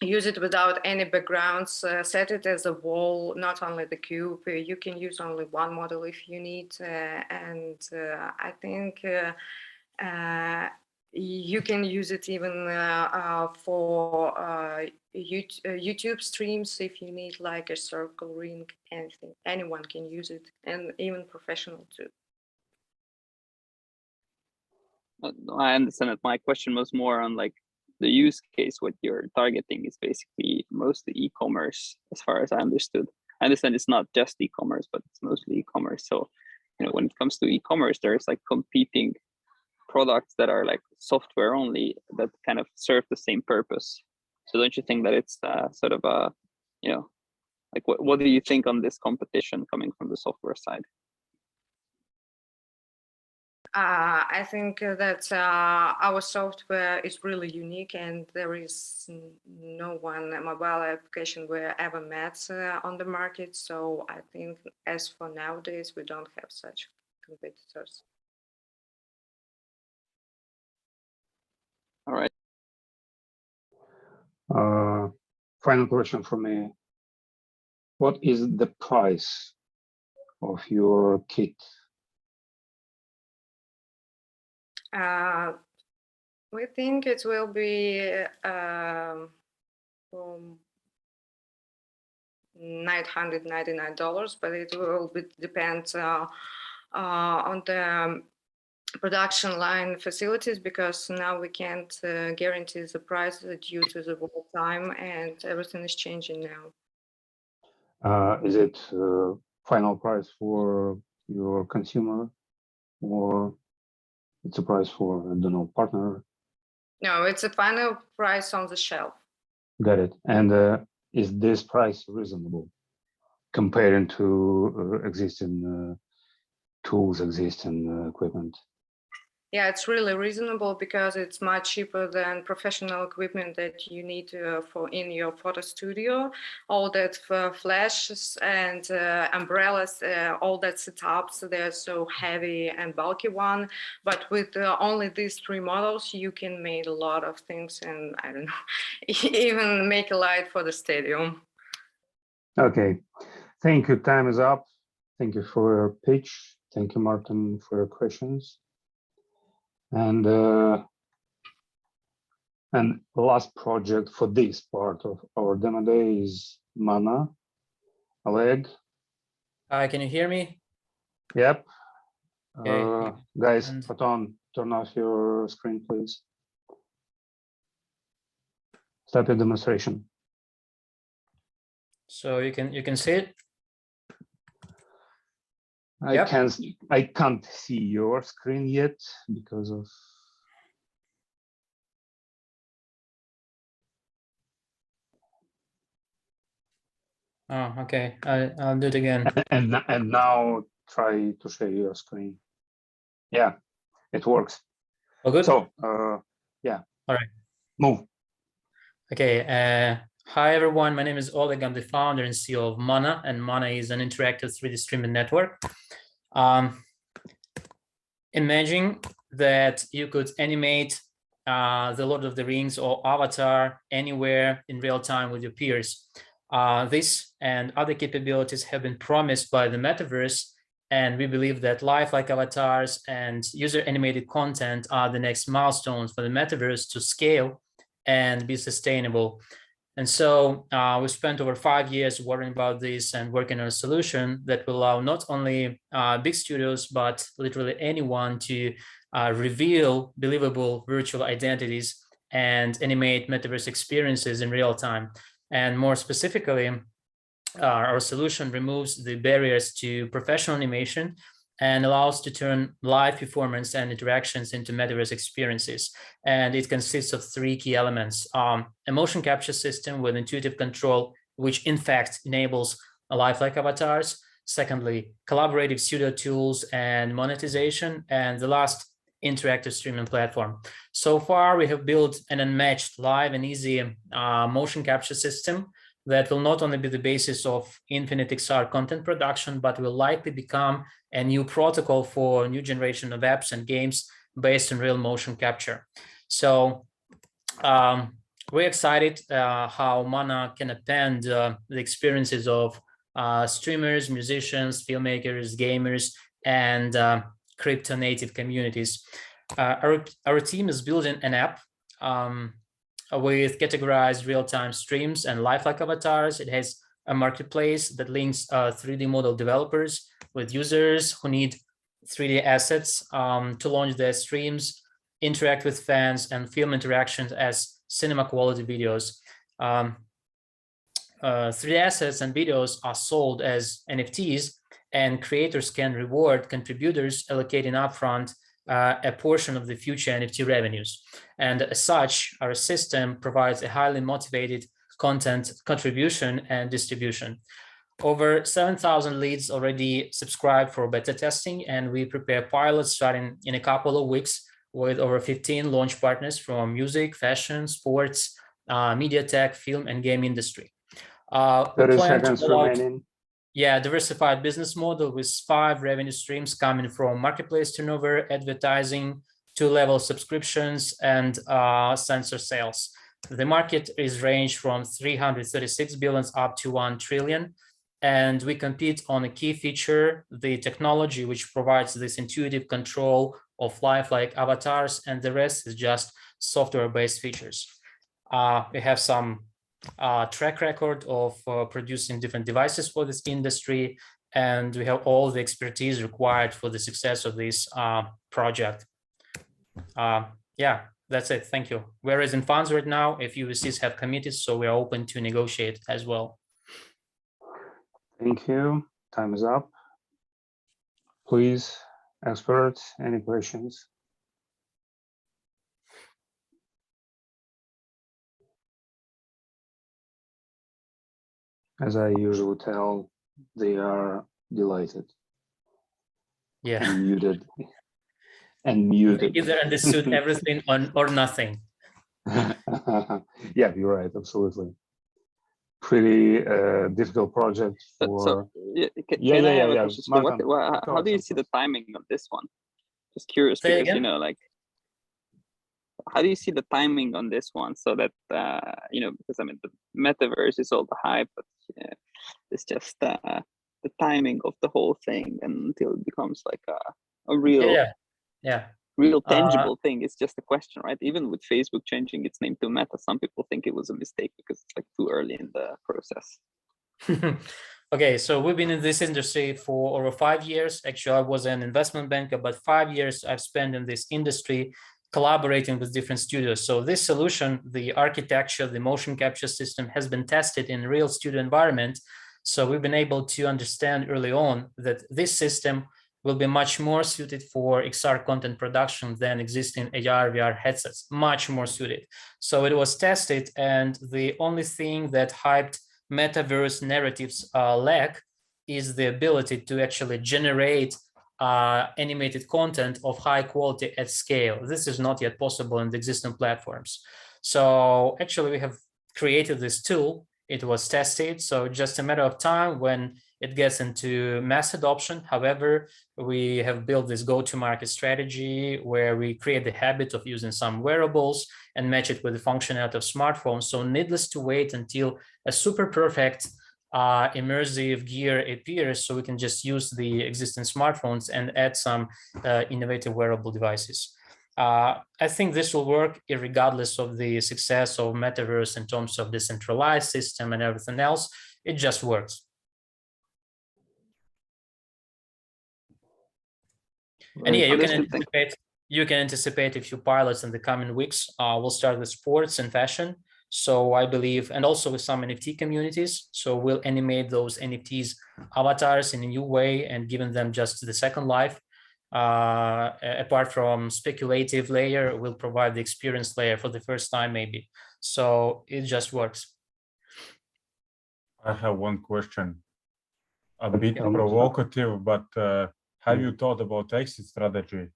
use it without any backgrounds, set it as a wall, not only the cube. You can use only one model if you need, and I think you can use it even for YouTube streams if you need like a circle ring, anything. Anyone can use it, and even professional too. I understand that. My question was more on like the use case. What you're targeting is basically mostly e-commerce, as far as I understood. I understand it's not just e-commerce, but it's mostly e-commerce. So, you know, when it comes to e-commerce, there's like competing products that are like software only that kind of serve the same purpose. So don't you think that it's sort of a, you know, like what do you think on this competition coming from the software side? I think that our software is really unique, and there is no one mobile application we ever met on the market. So I think as for nowadays, we don't have such competitors. All right. Final question for me. What is the price of your kit? We think it will be from $999, but it will depend on the production line facilities, because now we can't guarantee the price due to the war time, and everything is changing now. Is it final price for your consumer, or it's a price for, I don't know, partner? No, it's a final price on the shelf. Got it. And is this price reasonable comparing to existing tools, existing equipment? Yeah, it's really reasonable because it's much cheaper than professional equipment that you need for in your photo studio. All that flashes and umbrellas, all that setups, they're so heavy and bulky one. But with only these three models, you can make a lot of things, and I don't know, even make a light for the stadium. Okay, thank you. Time is up. Thank you for your pitch. Thank you, Martin, for your questions. And last project for this part of our demo day is Mana. Oleg. Hi, can you hear me? Yep. Okay. Guys, Platon, turn off your screen, please. Stop your demonstration. So you can see it? I can't see your screen yet because of Oh, okay. I'll do it again. And now try to share your screen. Yeah, it works. Oh, good. So yeah. All right. Move. Okay. Hi, everyone. My name is Oleg. I'm the founder and CEO of Mana, and Mana is an interactive 3D streaming network. Imagine that you could animate the Lord of the Rings or Avatar anywhere in real time with your peers. This and other capabilities have been promised by the metaverse, and we believe that lifelike avatars and user animated content are the next milestones for the metaverse to scale and be sustainable. And so we spent over 5 years worrying about this and working on a solution that will allow not only big studios, but literally anyone to reveal believable virtual identities and animate metaverse experiences in real time. And more specifically, our solution removes the barriers to professional animation and allows to turn live performance and interactions into metaverse experiences. And it consists of 3 key elements: a motion capture system with intuitive control, which in fact enables lifelike avatars. Secondly, collaborative studio tools and monetization. And the last, interactive streaming platform. So far, we have built an unmatched live and easy motion capture system that will not only be the basis of infinite XR content production, but will likely become a new protocol for a new generation of apps and games based on real motion capture. So we're excited how Mana can append the experiences of streamers, musicians, filmmakers, gamers, and crypto native communities. Our team is building an app with categorized real-time streams and lifelike avatars. It has a marketplace that links 3D model developers with users who need 3D assets to launch their streams, interact with fans, and film interactions as cinema quality videos. 3D assets and videos are sold as NFTs, and creators can reward contributors, allocating upfront a portion of the future NFT revenues. And as such, our system provides a highly motivated content contribution and distribution. Over 7,000 leads already subscribed for beta testing, and we prepare pilots starting in a couple of weeks with over 15 launch partners from music, fashion, sports, media tech, film, and game industry. 30 seconds remaining. Yeah, diversified business model with 5 revenue streams coming from marketplace turnover, advertising, 2-level subscriptions, and sensor sales. The market is ranged from 336 billion up to 1 trillion. And we compete on a key feature, the technology, which provides this intuitive control of lifelike avatars, and the rest is just software-based features. We have some track record of producing different devices for this industry, and we have all the expertise required for the success of this project. Yeah, that's it. Thank you. We're raising funds right now. If UVCs have committed, so we are open to negotiate as well. Thank you. Time is up. Please, experts, any questions? As I usually tell, they are delighted. Yeah. And muted. And muted. They either understood everything or nothing. Yeah, you're right. Absolutely. Pretty difficult project for. Can I have a question? So how do you see the timing of this one? Just curious, because you know, like, how do you see the timing on this one? So that you know, because I mean, the metaverse is all the hype, but it's just the timing of the whole thing until it becomes like a real, real tangible thing. It's just a question, right? Even with Facebook changing its name to Meta, some people think it was a mistake because it's like too early in the process. Okay, so we've been in this industry for over 5 years. Actually, I was an investment banker, but 5 years I've spent in this industry collaborating with different studios. So this solution, the architecture, the motion capture system, has been tested in real studio environment. So we've been able to understand early on that this system will be much more suited for XR content production than existing AR, VR headsets, much more suited. So it was tested, and the only thing that hyped metaverse narratives lack is the ability to actually generate animated content of high quality at scale. This is not yet possible in the existing platforms. So actually we have created this tool. It was tested, so just a matter of time when it gets into mass adoption. However, we have built this go-to-market strategy where we create the habit of using some wearables and match it with the functionality of smartphones. So needless to wait until a super perfect immersive gear appears, so we can just use the existing smartphones and add some innovative wearable devices. I think this will work regardless of the success of metaverse in terms of decentralized system and everything else. It just works. And yeah, you can anticipate a few pilots in the coming weeks. We'll start with sports and fashion. So I believe, and also with some NFT communities. So we'll animate those NFTs avatars in a new way and giving them just the second life. Apart from speculative layer, we'll provide the experience layer for the first time, maybe. So it just works. I have one question, a bit provocative, but have you thought about exit strategy?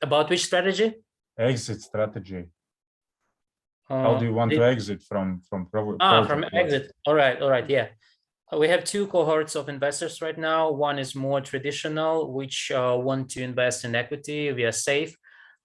About which strategy? Exit strategy. How do you want to exit from exit? All right, yeah. We have two cohorts of investors right now. One is more traditional, which want to invest in equity via SAFE.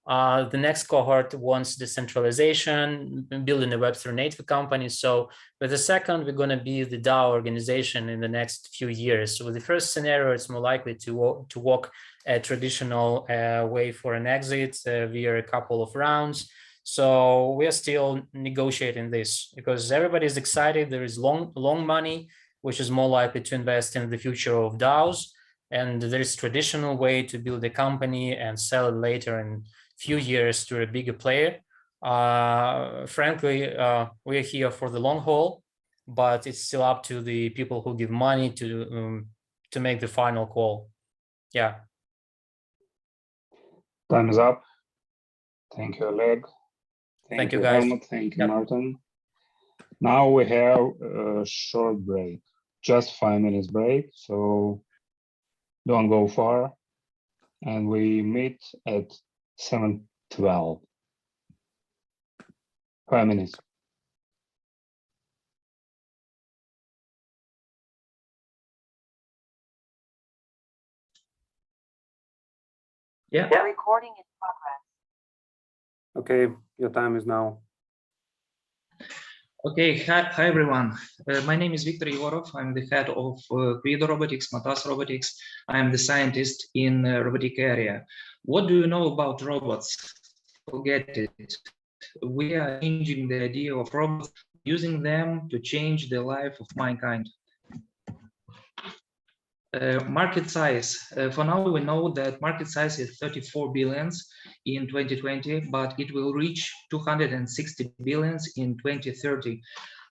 The next cohort wants decentralization, building a Web3 native company. So with the second, we're going to be the DAO organization in the next few years. So with the first scenario, it's more likely to walk a traditional way for an exit via a couple of rounds. So we are still negotiating this because everybody is excited. There is long money, which is more likely to invest in the future of DAOs. And there is traditional way to build a company and sell it later in a few years to a bigger player. Frankly, we're here for the long haul, but it's still up to the people who give money to make the final call. Yeah. Time is up. Thank you, Oleg. Thank you, guys. Helmut. Thank you, Martin. Now we have a short break, just 5 minutes break. So don't go far. And we meet at 7:12. 5 minutes. Yeah. Recording in progress. Okay, your time is now. Okay, hi everyone. My name is Viktor Yevorov. I'm the head of Quido Robotics, Matas Robotics. I'm the scientist in robotic area. What do you know about robots? Forget it. We are changing the idea of robots, using them to change the life of mankind. Market size. For now, we know that market size is 34 billions in 2020, but it will reach 260 billions in 2030.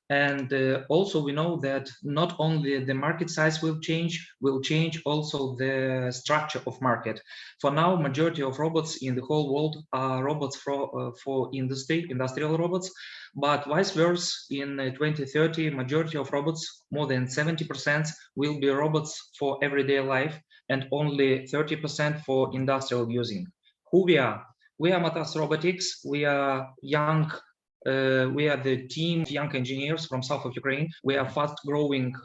And also we know that not only the market size will change also the structure of market. For now, majority of robots in the whole world are robots for industrial robots, but vice versa, in 2030, majority of robots, more than 70%, will be robots for everyday life and only 30% for industrial using. Who we are? We are Matas Robotics. We are young. We are the team of young engineers from south of Ukraine. We are a fast-growing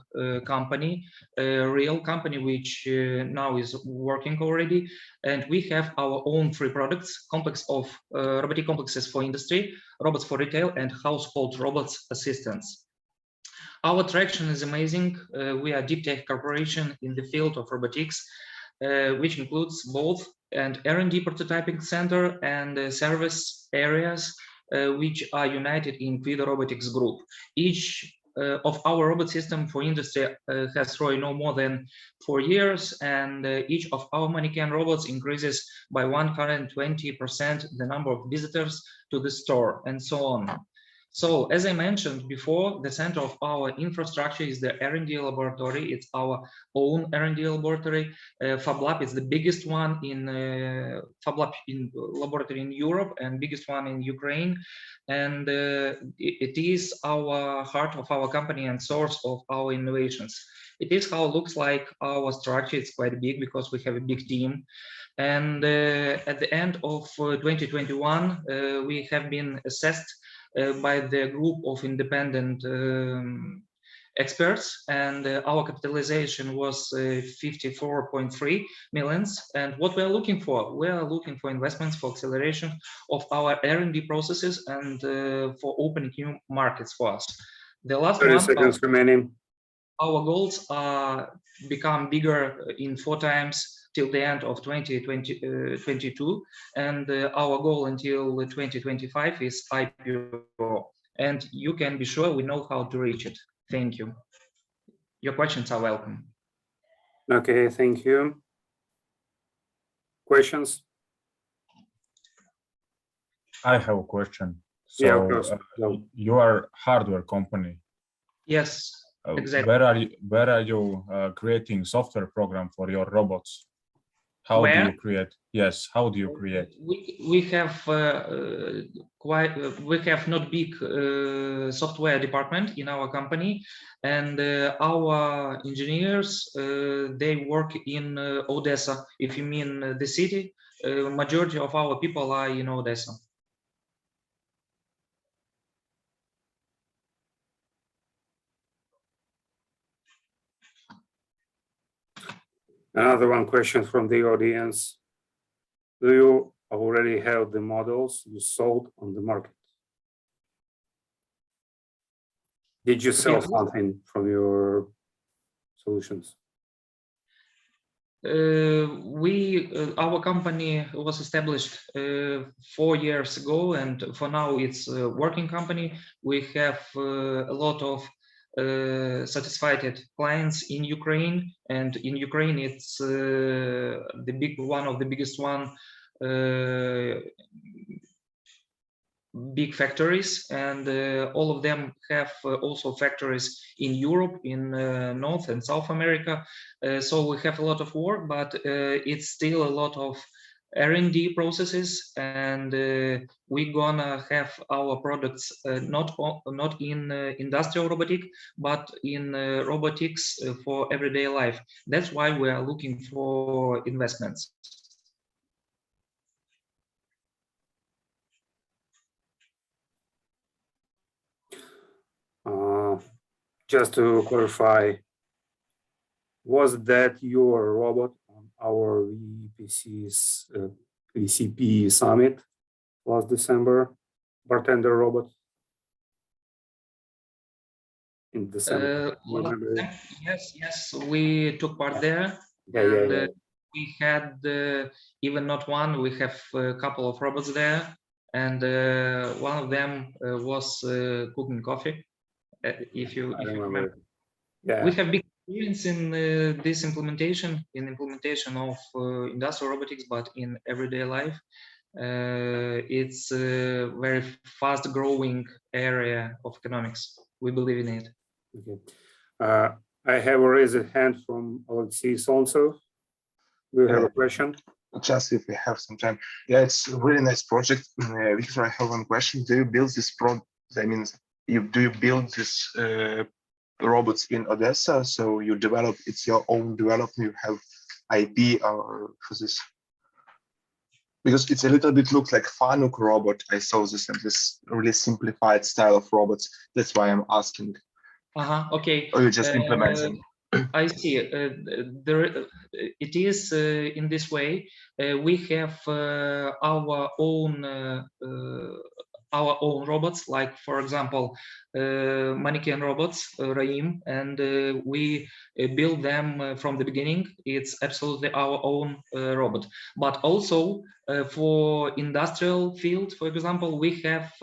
company, a real company which now is working already. And we have our own 3 products, complex of robotic complexes for industry, robots for retail, and household robots assistants. Our traction is amazing. We are deep tech corporation in the field of robotics, which includes both an R&D prototyping center and service areas, which are united in Quido Robotics Group. Each of our robot system for industry has ROI no more than 4 years, and each of our mannequin robots increases by 120% the number of visitors to the store, and so on. So as I mentioned before, the center of our infrastructure is the R&D laboratory. It's our own R&D laboratory. Fab Lab is the biggest one in Fab Lab in laboratory in Europe and biggest one in Ukraine. And it is our heart of our company and source of our innovations. It is how it looks like our structure. It's quite big because we have a big team. And at the end of 2021, we have been assessed by the group of independent experts, and our capitalization was 54.3 millions. And what we are looking for investments for acceleration of our R&D processes and for opening new markets for us. The last 30 one, seconds remaining. our goals are become bigger in 4 times till the end of 2022, and our goal until 2025 is IPO. And you can be sure we know how to reach it. Thank you. Your questions are welcome. Okay, thank you. Questions? I have a question. So Yeah, of course. You are hardware company. Yes, exactly. Where are you creating software program for your robots? How do you create? Yes, how do you create? We have we have not big software department in our company, and our engineers they work in Odessa. If you mean the city, majority of our people are in Odessa. Another one question from the audience. Do you already have the models you sold on the market? Did you sell something from your solutions? Our company was established 4 years ago, and for now it's a working company. We have a lot of satisfied clients in Ukraine, and in Ukraine it's one of the biggest big factories, and all of them have also factories in Europe, in North and South America. So we have a lot of work, but it's still a lot of R&D processes, and we're gonna have our products not in industrial robotic, but in robotics for everyday life. That's why we are looking for investments. Just to clarify, was that your robot on our VCP summit last December, bartender robot? In December. Yes, we took part there. Yeah. We had even not one, we have a couple of robots there, and one of them was cooking coffee. If you remember. Yeah. We have big experience in this implementation, of industrial robotics, but in everyday life. It's a very fast growing area of economics. We believe in it. Okay. I have a raised hand from Alexei Solntsev. Do you have a question? Just if we have some time. Yeah, it's a really nice project. Victor, I have one question. Do you build this do you build this robots in Odessa? So you develop, it's your own development, you have IP or for this? Because it's a little bit looks like Fanuc robot. I saw this and this really simplified style of robots. That's why I'm asking. Okay. Or you just implementing? I see. It is in this way. We have our own robots, like for example, mannequin robots, Raim, and we build them from the beginning. It's absolutely our own robot. But also for industrial field, for example, we have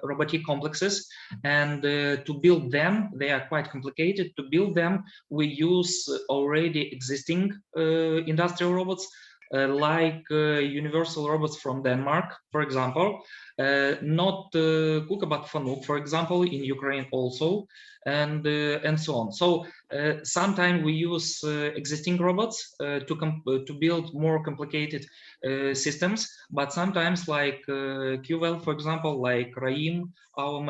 robotic complexes, and to build them, they are quite complicated. To build them, we use already existing industrial robots. like universal robots from Denmark, for example, not Kuka, but Fanuc, for example, in Ukraine also, and so on. So sometimes we use existing robots to build more complicated systems, but sometimes like QVL, for example, like Raim, our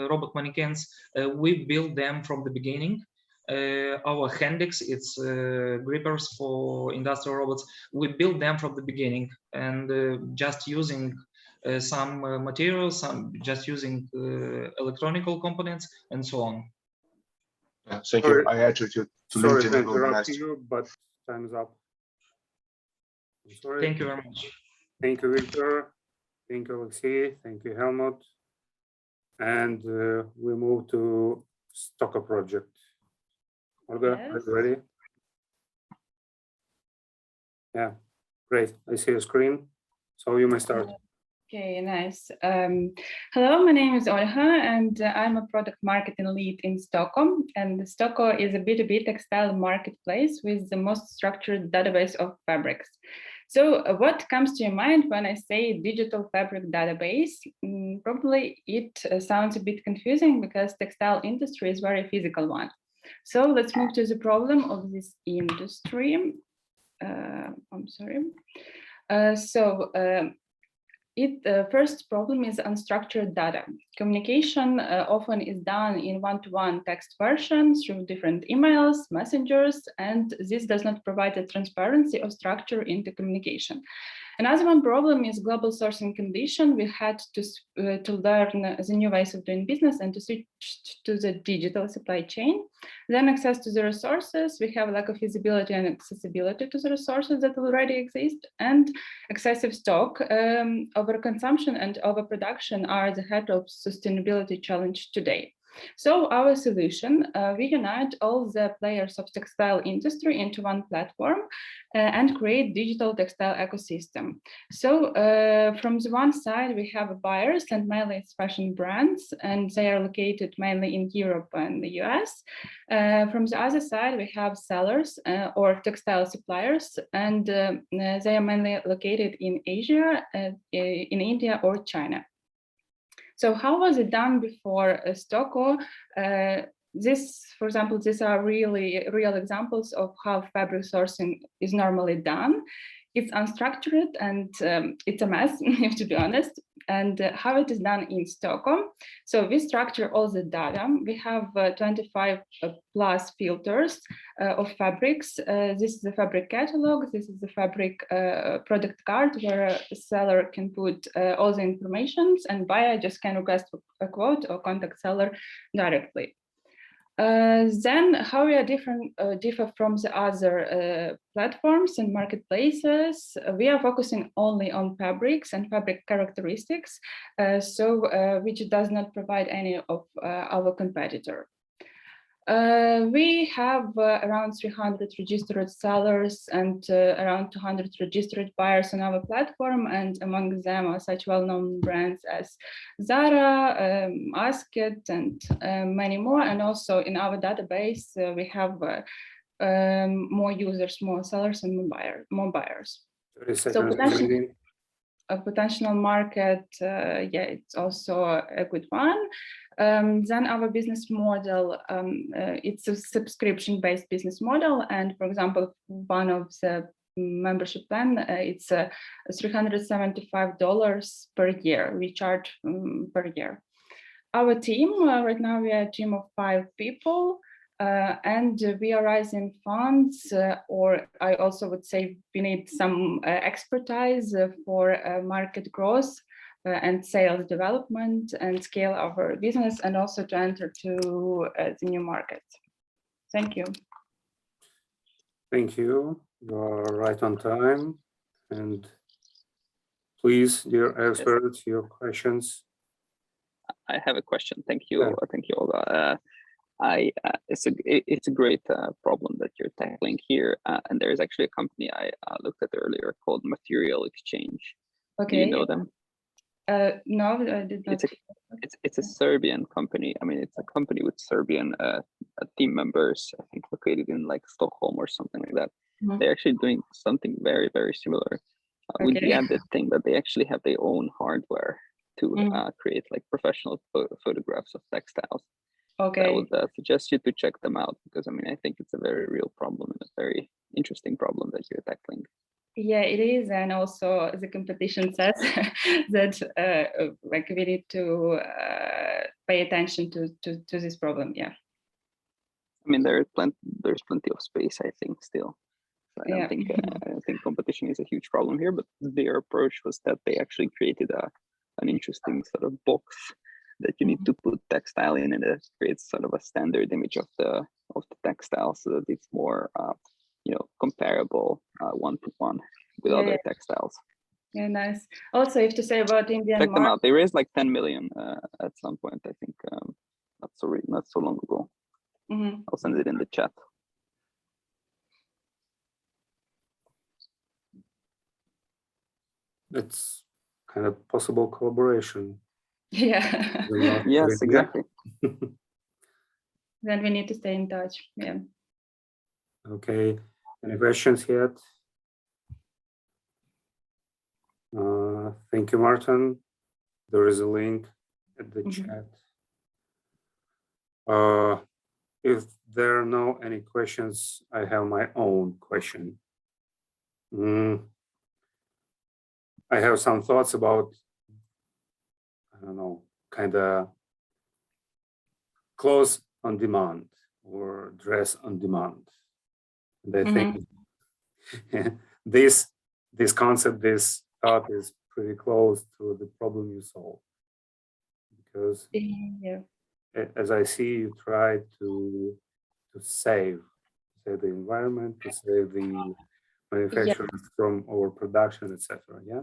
robot mannequins, we build them from the beginning. Our Hendix, it's grippers for industrial robots. We built them from the beginning, and just using some materials, just using electronical components, and so on. Thank you. I added you to Sorry LinkedIn. to I will interrupt manage. you, but time's up. I'm sorry. Thank you very much. Thank you, Victor. Thank you, Alexei. Thank you, Helmut. And we move to Stocker project. Olga, are you ready? Yeah, great. I see your screen. So you may start. Okay, nice. Hello, my name is Olga, and I'm a product marketing lead in Stockholm. And Stockholm is a B2B textile marketplace with the most structured database of fabrics. So what comes to your mind when I say digital fabric database? Probably it sounds a bit confusing because textile industry is very physical one. So let's move to the problem of this industry. I'm sorry. First problem is unstructured data. Communication often is done in one-to-one text version through different emails, messengers, and this does not provide a transparency or structure into communication. Another one problem is global sourcing condition. We had to learn the new ways of doing business and to switch to the digital supply chain. Then access to the resources. We have lack of feasibility and accessibility to the resources that already exist, and excessive stock. Overconsumption and overproduction are the head of sustainability challenge today. So our solution, we unite all the players of textile industry into one platform and create digital textile ecosystem. So from the one side, we have buyers and mainly it's fashion brands, and they are located mainly in Europe and the US. From the other side, we have sellers or textile suppliers, and they are mainly located in Asia, in India or China. So how was it done before Stocko? For example, these are really real examples of how fabric sourcing is normally done. It's unstructured and it's a mess, to be honest. And how it is done in Stockholm. So we structure all the data. We have 25 plus filters of fabrics. This is the fabric catalog. This is the fabric product card where a seller can put all the information and buyer just can request a quote or contact seller directly. Then how we are differ from the other platforms and marketplaces. We are focusing only on fabrics and fabric characteristics, which does not provide any of our competitor. We have around 300 registered sellers and around 200 registered buyers on our platform, and among them are such well-known brands as Zara, Asket, and many more. And also in our database, we have more users, more sellers, and more buyers. So a potential market, yeah, it's also a good one. Then our business model, it's a subscription-based business model. And for example, one of the membership plan, it's $375 per year. We charge per year. Our team, right now we are a team of 5 people. And we are raising funds, or I also would say we need some expertise for market growth and sales development and scale our business, and also to enter to the new market. Thank you. Thank you. You are right on time. And please, dear experts, your questions. I have a question. Thank you. Thank you, Olga. It's a great problem that you're tackling here, and there is actually a company I looked at earlier called Material Exchange. Okay. Do you know them? No, I did not. It's a Serbian company. I mean, it's a company with Serbian team members, I think located in like Stockholm or something like that. Mhm. they're actually doing something very, very similar with the Okay. added thing that they actually have their own hardware to Mhm. create like professional photographs of textiles. I Okay. would suggest you to check them out because I mean I think it's a very real problem and a very interesting problem that you're tackling. Yeah, it is, and also the competition says that like we need to pay attention to this problem. Yeah. I mean there's plenty of space I think still. So I don't think competition is a huge problem here, but their approach was that they actually created an interesting sort of box that you need to put textile in, and it creates sort of a standard image of the textile so that it's more comparable one-to-one with Yeah, other yeah. textiles. Yeah, nice. Also, if to say about Indian Check them market, out. They raised like 10 million at some point, I think, not so long ago. I'll send it in the chat. It's kind of possible collaboration. yeah. Yes, exactly. Then we need to stay in touch. Yeah. Okay. Any questions yet? Thank you, Martin. There is a link at the chat. If there are no any questions, I have my own question. I have some thoughts about, I don't know, kind of clothes on demand or dress on demand. And I think this concept, this thought is pretty close to the problem you solve. Because as I see, you try to save the environment, to save the manufacturers from overproduction, etc. Yeah.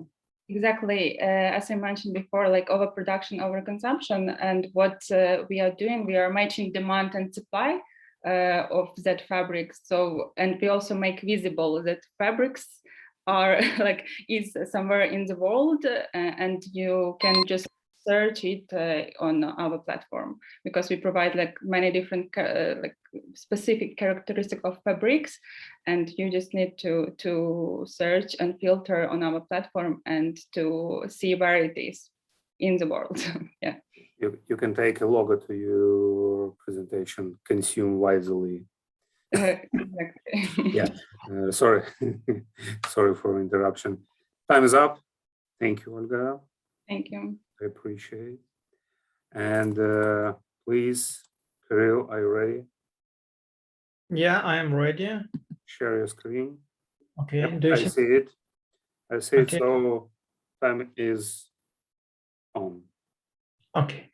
Exactly. As I mentioned before, like overproduction, overconsumption, and what we are doing, we are matching demand and supply of that fabric. So, and we also make visible that fabrics are like is somewhere in the world, and you can just search it on our platform because we provide like many different like specific characteristics of fabrics, and you just need to search and filter on our platform and to see where it is in the world. Yeah. You can take a logo to your presentation, consume wisely. Exactly. Yeah. Sorry. Sorry for interruption. Time is up. Thank you, Olga. Thank you. I appreciate. And please, Kirill, are you ready? Yeah, I am ready. Share your screen. Okay. Yep, I see it. I see it. So time is on. Okay.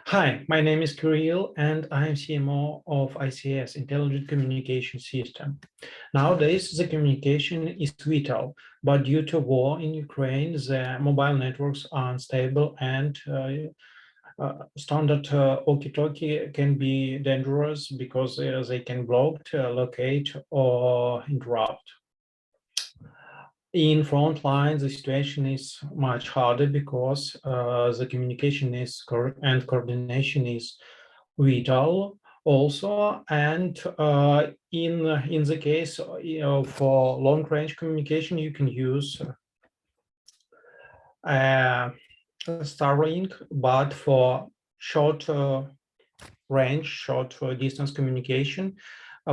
Hi, my name is Kirill, and I am CMO of ICS, Intelligent Communication System. Nowadays, the communication is vital, but due to war in Ukraine, the mobile networks are unstable, and standard walkie-talkie can be dangerous because they can block, locate, or interrupt. In front lines, the situation is much harder because the communication is and coordination is vital also. And in the case for long-range communication, you can use Starlink, but for short range, short distance communication,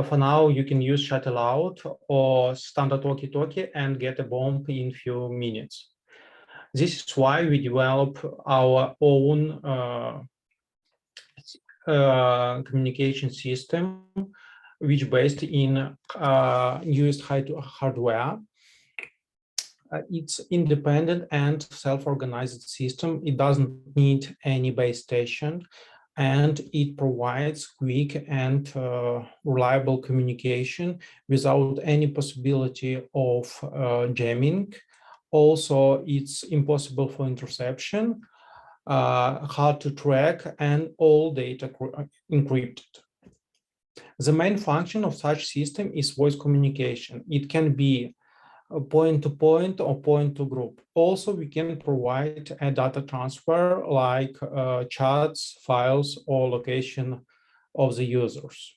for now, you can use shuttle out or standard walkie-talkie and get a bomb in few minutes. This is why we develop our own communication system, which based in newest hardware. It's independent and self-organized system. It doesn't need any base station, and it provides quick and reliable communication without any possibility of jamming. Also, it's impossible for interception, hard to track, and all data encrypted. The main function of such system is voice communication. It can be point-to-point or point-to-group. Also, we can provide a data transfer like chats, files, or location of the users.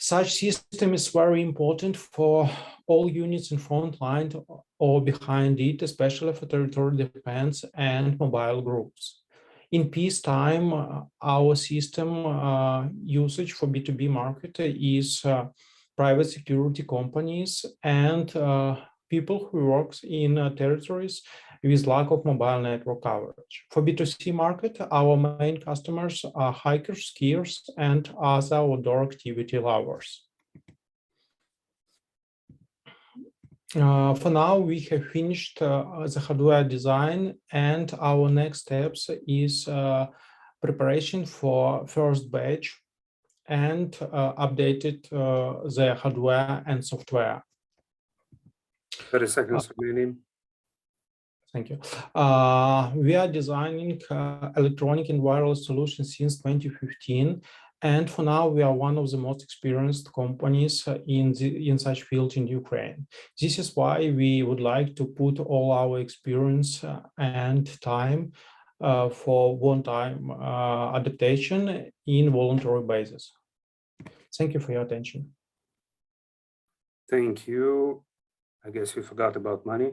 Such system is very important for all units in front line or behind it, especially for territorial defense and mobile groups. In peacetime, our system usage for B2B market is private security companies and people who work in territories with lack of mobile network coverage. For B2C market, our main customers are hikers, skiers, and other outdoor activity lovers. For now, we have finished the hardware design, and our next steps is preparation for first batch and updated the hardware and software. 30 seconds remaining. Thank you. We are designing electronic and wireless solutions since 2015. And for now, we are one of the most experienced companies in such field in Ukraine. This is why we would like to put all our experience and time for one-time adaptation in voluntary basis. Thank you for your attention. Thank you. I guess you forgot about money.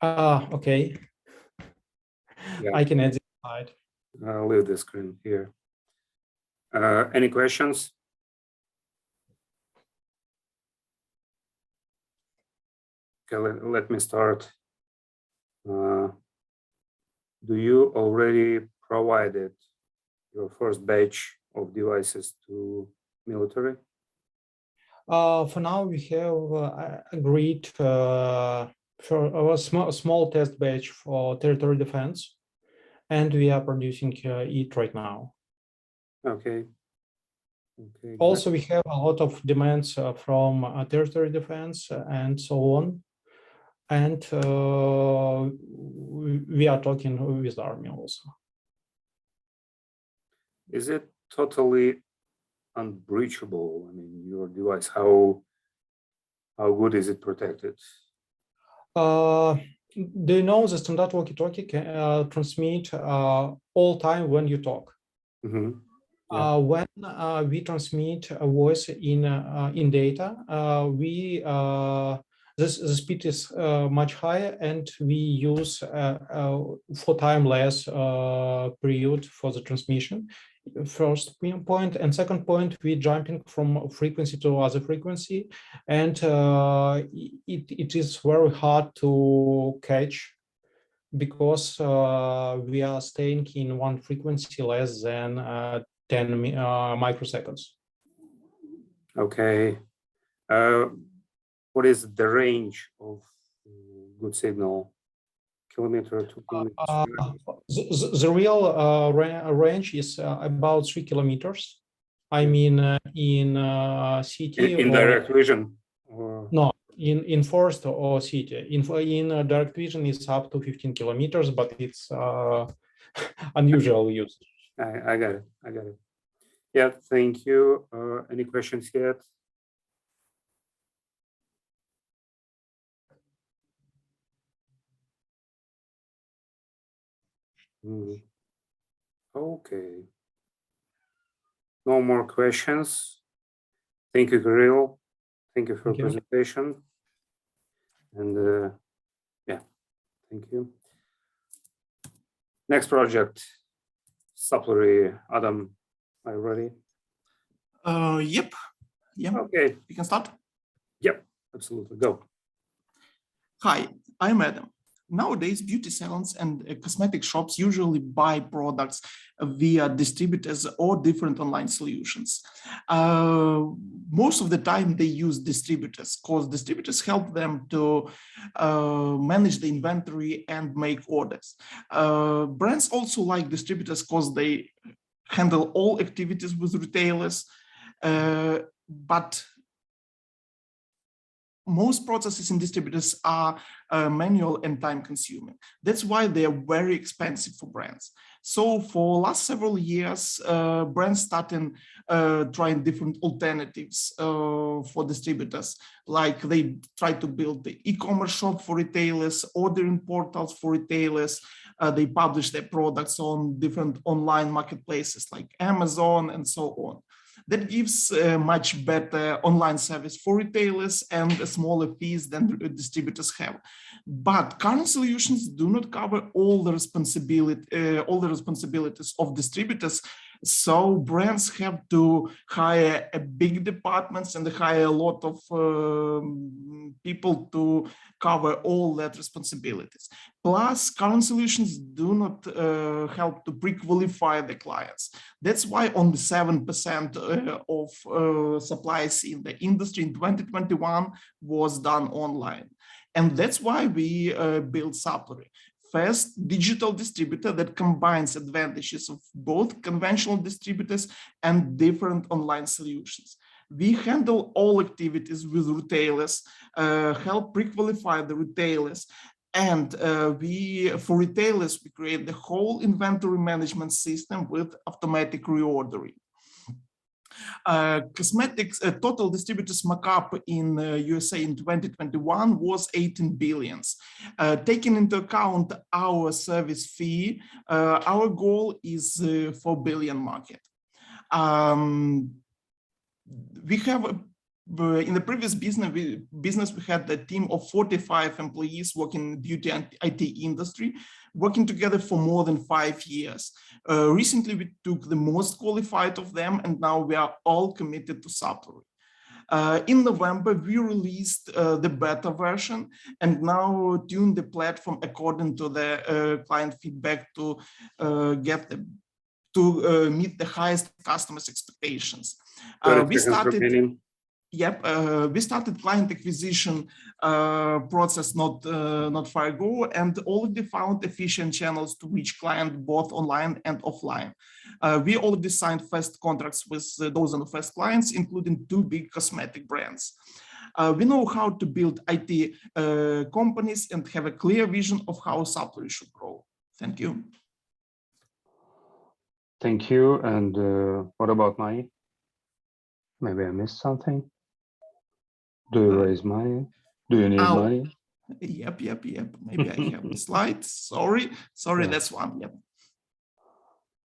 Okay. Yeah. I can edit the slide. I'll leave the screen here. Any questions? Okay, let me start. Do you already provided your first batch of devices to military? For now, we have agreed for a small test batch for territory defense, and we are producing it right now. Okay. Okay. Also, we have a lot of demands from territory defense and so on, and we are talking with the army also. Is it totally unbreachable? I mean, your device, how good is it protected? Do you know the standard walkie-talkie can transmit all time when you talk? Mm-hmm. Yeah. When we transmit a voice in data, the speed is much higher, and we use for time less period for the transmission. First point, and second point, we jumping from frequency to other frequency, and it is very hard to catch because we are staying in one frequency less than 10 microseconds. Okay. What is the range of good signal? Kilometer, 2 kilometers? The real range is about 3 kilometers. I mean, in city. In direct vision? Or... No, in forest or city. In direct vision, it's up to 15 kilometers, but it's unusual use. I got it. I got it. Yeah, thank you. Any questions yet? Okay. No more questions. Thank you, Kirill. Thank you for the presentation. And yeah, thank you. Next project, Supply. Adam, are you ready? Yep. Yeah. Okay. We can start? Yep, absolutely. Go. Hi, I'm Adam. Nowadays, beauty salons and cosmetic shops usually buy products via distributors or different online solutions. Most of the time, they use distributors because distributors help them to manage the inventory and make orders. Brands also like distributors because they handle all activities with retailers, but most processes in distributors are manual and time consuming. That's why they are very expensive for brands. So for last several years, brands started trying different alternatives for distributors. Like they try to build the e-commerce shop for retailers, ordering portals for retailers. They publish their products on different online marketplaces like Amazon and so on. That gives a much better online service for retailers and a smaller fees than distributors have. But current solutions do not cover all the responsibilities of distributors. So brands have to hire a big departments and hire a lot of people to cover all that responsibilities. Plus, current solutions do not help to pre-qualify the clients. That's why only 7% of supplies in the industry in 2021 was done online. And that's why we built Supply. First, digital distributor that combines advantages of both conventional distributors and different online solutions. We handle all activities with retailers, help pre-qualify the retailers, and for retailers, we create the whole inventory management system with automatic reordering. Cosmetics total distributors markup in USA in 2021 was 18 billions. Taking into account our service fee, our goal is 4 billion market. We have in the previous business, we had a team of 45 employees working in the beauty and IT industry, working together for more than 5 years. Recently, we took the most qualified of them, and now we are all committed to Supply. In November, we released the beta version and now tune the platform according to the client feedback to meet the highest customers' expectations. We started client acquisition process not far ago, and already found efficient channels to reach client both online and offline. We already signed first contracts with those and first clients, including 2 big cosmetic brands. We know how to build IT companies and have a clear vision of how Supply should grow. Thank you. Thank you. And what about Mai? Maybe I missed something. Do you raise money? Do you need money? Yep. Maybe I have the slide. Sorry, yeah. That's one. Yep.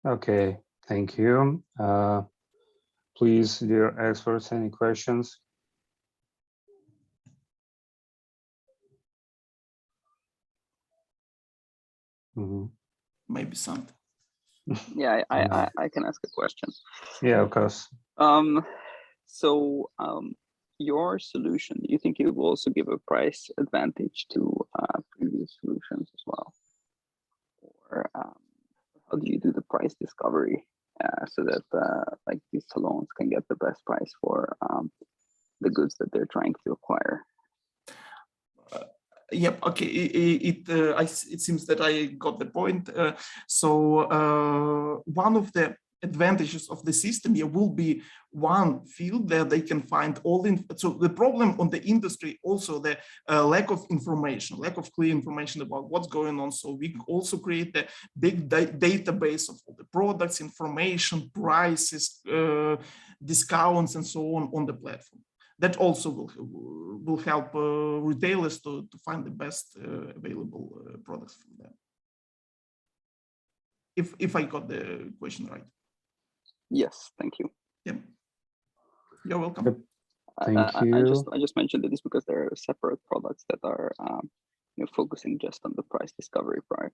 Okay, thank you. Please, dear experts, any questions? Maybe something. Yeah, I can ask a question. Yeah, of course. Your solution, do you think it will also give a price advantage to previous solutions as well? Or how do you do the price discovery so that like these salons can get the best price for the goods that they're trying to acquire? Yep. Okay. It seems that I got the point. One of the advantages of the system here will be one field that they can find all the. So the problem on the industry also the lack of information, lack of clear information about what's going on. So we also create a big database of all the products, information, prices, discounts, and so on the platform. That also will help retailers to find the best available products for them. If I got the question right. Yes, thank you. Yeah, you're welcome. Thank you. I just mentioned this because there are separate products that are focusing just on the price discovery part.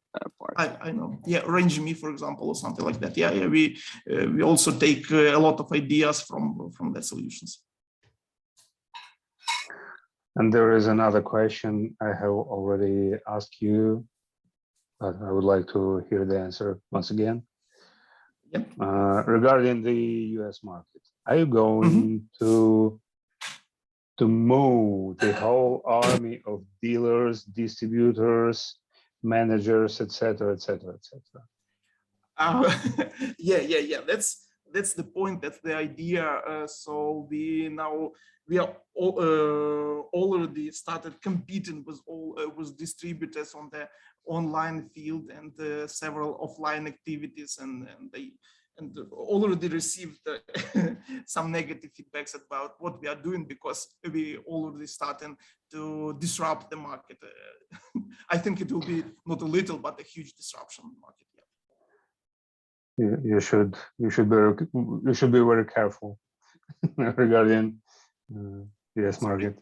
I know. Yeah, Range Me, for example, or something like that. Yeah. We also take a lot of ideas from the solutions. And there is another question I have already asked you, but I would like to hear the answer once again. Yep. Regarding the US market, are you going to move the whole army of dealers, distributors, managers, etc., etc., etc.? Yeah. That's the point. That's the idea. So we are already started competing with distributors on the online field and several offline activities, and they already received some negative feedbacks about what we are doing because we already starting to disrupt the market. I think it will be not a little but a huge disruption in the market. You should be very careful regarding US market.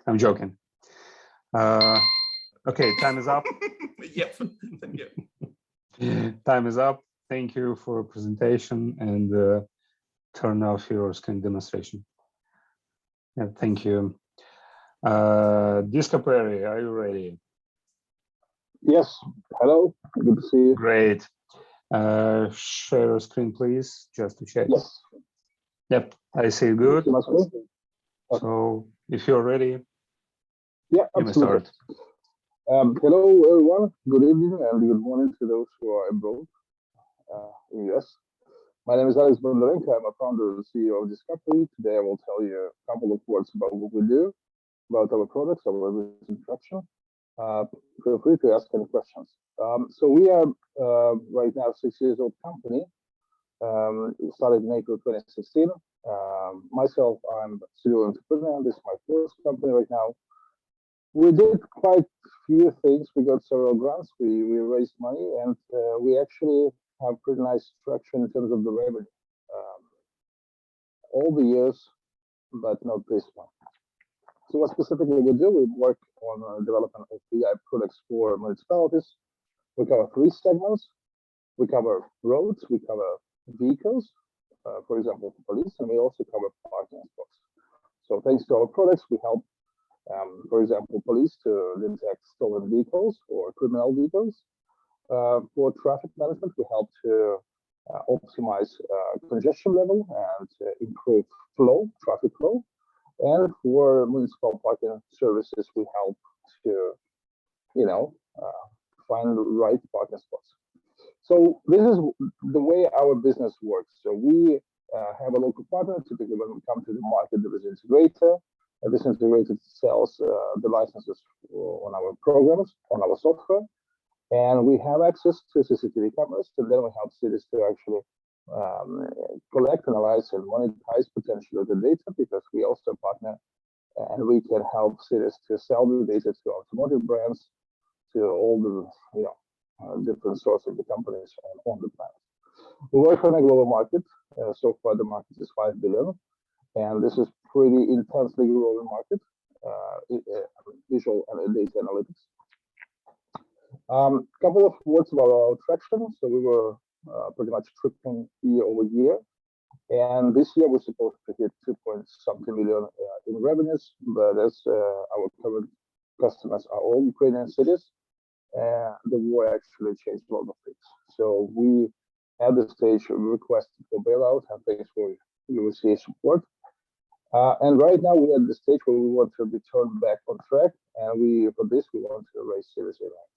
I'm joking. Okay, time is up. Yep, thank you. Time is up. Thank you for presentation and turn off your screen demonstration. Yeah, thank you. Disco Perry, are you ready? Yes. Hello. Good to see you. Great. Share your screen, please, just to check. Yes. Yep, I see good. See my screen? So if you're ready, yeah, you may absolutely. start. Hello, everyone. Good evening and good morning to those who are abroad in the US. My name is Alex Bondarenko. I'm a founder and CEO of Discovery. Today, I will tell you a couple of words about what we do, about our products, our business introduction. Feel free to ask any questions. So we are right now a 6 years old company. It started in April 2016. Myself, I'm a serial entrepreneur. This is my first company right now. We did quite few things. We got several grants. We raised money, and we actually have pretty nice traction in terms of the revenue. All the years, but not this one. So what specifically we do? We work on development of AI products for municipalities. We cover 3 segments. We cover roads, we cover vehicles, for example, police, and we also cover parking spots. So thanks to our products, we help, for example, police to detect stolen vehicles or criminal vehicles. For traffic management, we help to optimize congestion level and improve flow, traffic flow. And for municipal parking services, we help to, find the right parking spots. So this is the way our business works. So we have a local partner. Typically, when we come to the market, there is an integrator. This integrator sells the licenses on our programs, on our software. And we have access to CCTV cameras. And then we help cities to actually collect, analyze, and monetize potentially the data, because we also partner and we can help cities to sell the data to automotive brands, to all the different sorts of the companies on the planet. We work on a global market. So far, the market is 5 billion, and this is pretty intensely growing market. Visual and data analytics. Couple of words about our traction. So we were pretty much tripling year over year, and this year we're supposed to hit 2.something million in revenues. But as our current customers are all Ukrainian cities, the war actually changed a lot of things. So we at this stage requested for bailout, and thanks for UVCA support. And right now we're at the stage where we want to return back on track, and for this we want to raise Series A round.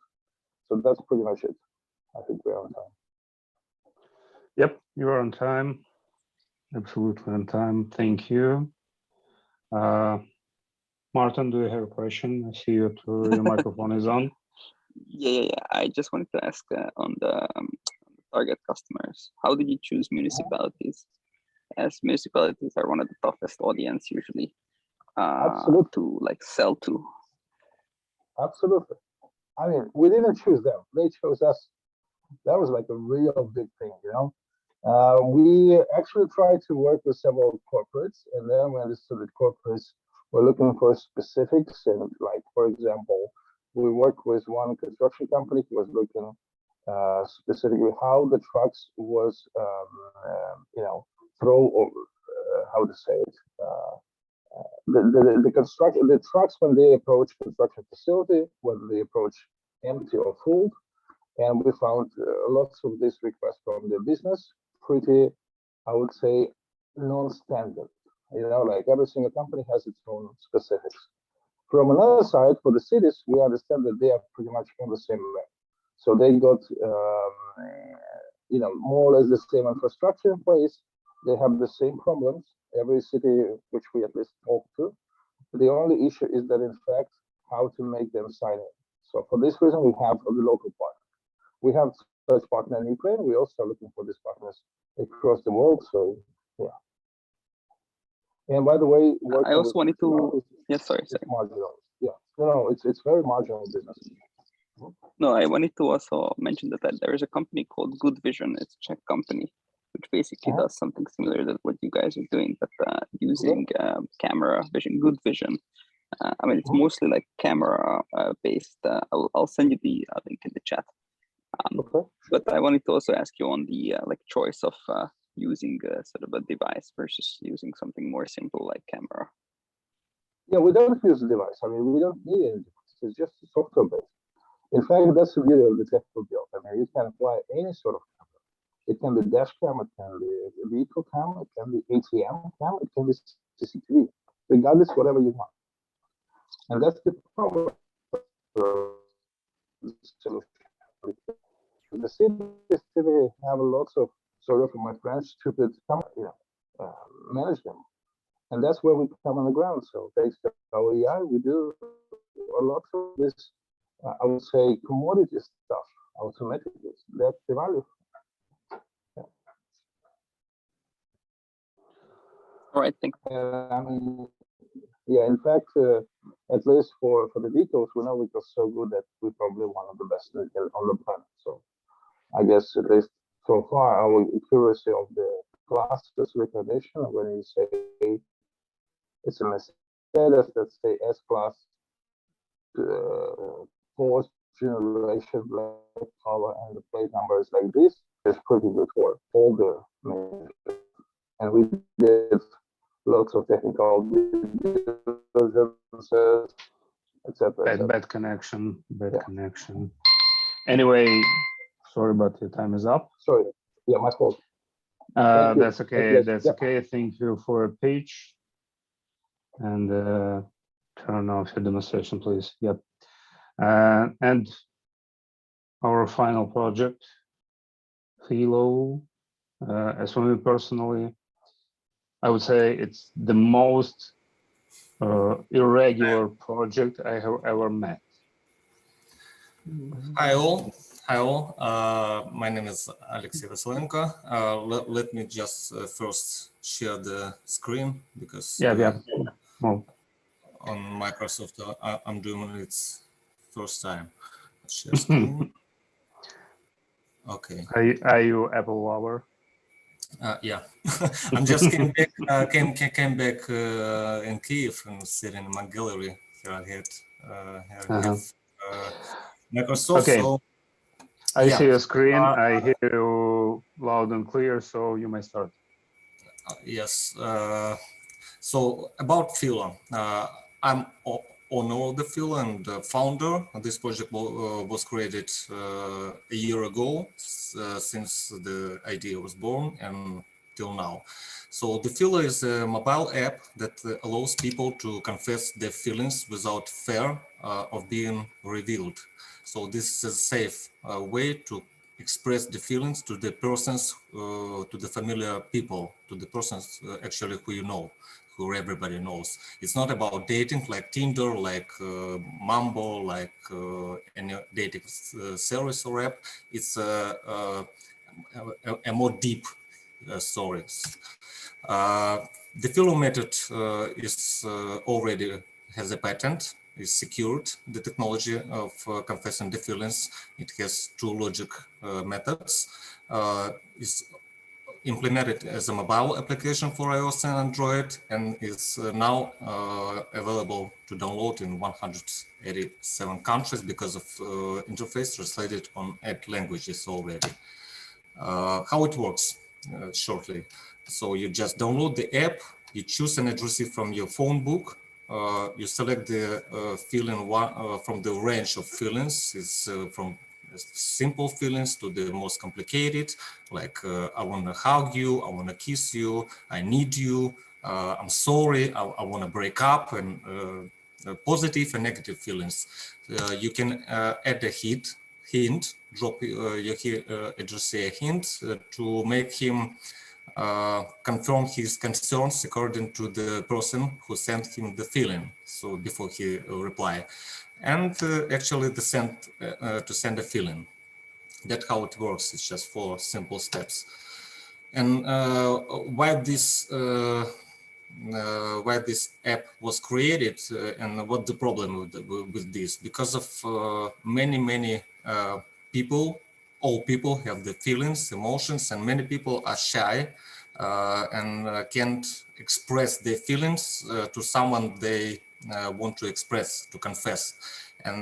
So that's pretty much it. I think we're on time. Yep, you are on time. Absolutely on time. Thank you. Martin, do you have a question? I see your microphone is on. Yeah. I just wanted to ask on the target customers. How did you choose municipalities? As municipalities are one of the toughest audience usually to sell to. Absolutely. I mean, we didn't choose them; they chose us. That was like a real big thing, We actually tried to work with several corporates, and then we understood that corporates were looking for specifics. And like, for example, we worked with one construction company who was looking specifically how the trucks was, how to say it. The trucks, when they approach construction facility, whether they approach empty or full, and we found lots of this requests from the business, pretty, I would say, non-standard. Like every single company has its own specifics. From another side, for the cities, we understand that they are pretty much on the same level. So they got, more or less the same infrastructure in place. They have the same problems. Every city which we at least talk to. The only issue is that, in fact, how to make them sign in. So for this reason, we have the local partner. We have such partner in Ukraine. We're also looking for these partners across the world. So yeah. And by the way, I also wanted to. Yes, sorry. Marginal. Yeah. No, it's very marginal business. No, I wanted to also mention that there is a company called Good Vision. It's a Czech company. which basically does something similar to what you guys are doing, but using camera vision, good vision. I mean, it's mostly like camera based. I'll send you the link in the chat. But I wanted to also ask you on the like choice of using sort of a device versus using something more simple like camera. Yeah, we don't use a device. I mean, we don't need any device. It's just software based. In fact, that's the beauty of the technical build. I mean, you can apply any sort of camera. It can be dash cam, it can be a vehicle camera, it can be ATM camera, it can be CCTV, regardless whatever you want. And that's the power of the solution. The cities typically have lots of sort of my friends stupid camera, manage them. And that's where we come on the ground. So thanks to our AI, we do a lot of this, I would say, commodity stuff, automatically. That's the value. Yeah. All right, thank you. I mean, yeah, in fact, at least for the vehicles, we know vehicles so good that we're probably one of the best on the planet. So I guess at least so far, our accuracy of the classes recognition, when you say it's a Mercedes, let's say S-Class, fourth generation black color, and the plate number is like this, is pretty good for all the measures. And we did lots of technical diligences, etc. Bad connection. Anyway, sorry, but your time is up. Sorry. Yeah, my fault. That's okay. That's okay. Thank you for your page. And turn off your demonstration, please. Yep. And our final project, Philo. As for me personally, I would say it's the most irregular project I have ever met. Hi all. Hi all. My name is Alexey Vasylenko. Let me just first share the screen because on Microsoft I'm doing it first time. Share screen. Okay. Are you Apple lover? Yeah, I'm just came back in Kiev and sitting in my gallery here. I have Microsoft. Okay. So, I see your screen. I hear you loud and clear, so you may start. Yes. So about Philo, I'm owner of the Philo and the founder. This project was created a year ago, since the idea was born and till now. So the Philo is a mobile app that allows people to confess their feelings without fear of being revealed. So this is a safe way to express the feelings to the persons, to the familiar people, to the persons actually who you know, who everybody knows. It's not about dating like Tinder, like Mambo, like any dating service or app. It's a more deep stories. The Philo method is already has a patent, is secured, the technology of confessing the feelings. It has two logic methods. Is implemented as a mobile application for iOS and Android, and is now available to download in 187 countries because of interface translated on 8 languages already. How it works shortly. So you just download the app, you choose an addressee from your phone book, you select the feeling from the range of feelings. It's from simple feelings to the most complicated, like I want to hug you, I want to kiss you, I need you, I'm sorry, I want to break up, and positive and negative feelings. You can add a hint, drop your addressee a hint to make him confirm his concerns according to the person who sent him the feeling. So before he reply, and actually to send a feeling. That's how it works. It's just 4 simple steps. And why this app was created and what the problem with this? Because of many people all people have the feelings, emotions, and many people are shy and can't express their feelings to someone they want to express, to confess. And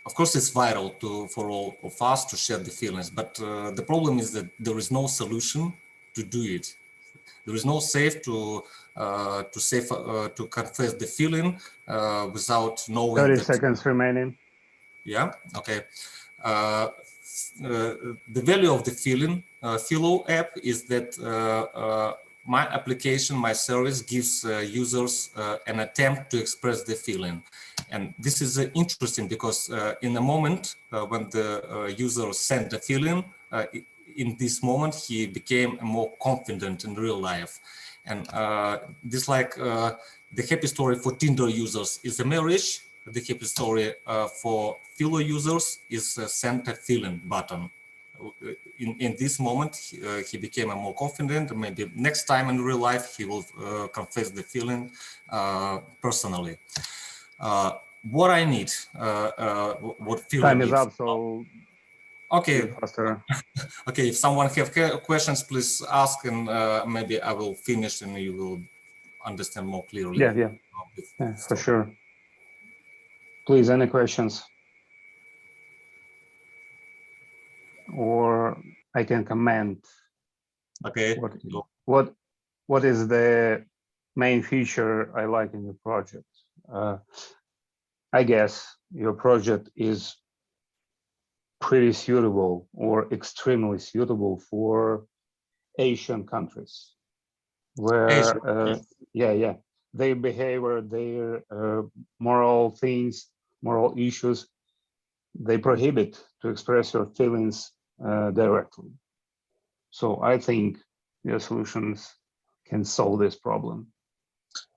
of course, it's vital for all of us to share the feelings, but the problem is that there is no solution to do it. There is no safe to confess the feeling without knowing 30 that. seconds remaining. Yeah. Okay. The value of the Philo app is that my application, my service gives users an attempt to express the feeling. And this is interesting because in the moment when the user sent a feeling, in this moment, he became more confident in real life. And this like the happy story for Tinder users is a marriage. The happy story for Philo users is send a feeling button. In this moment, he became more confident. Maybe next time in real life, he will confess the feeling personally. What I need, what Philo Time is needs. up, so okay. Faster. Okay, if someone have questions, please ask, and maybe I will finish, and you will understand more clearly. Yeah, for sure. Please, any questions? Or I can comment. Okay. What is the main feature I like in your project? I guess your project is pretty suitable or extremely suitable for Asian countries, where their behavior, their moral things, moral issues, they prohibit to express your feelings directly. So I think your solutions can solve this problem.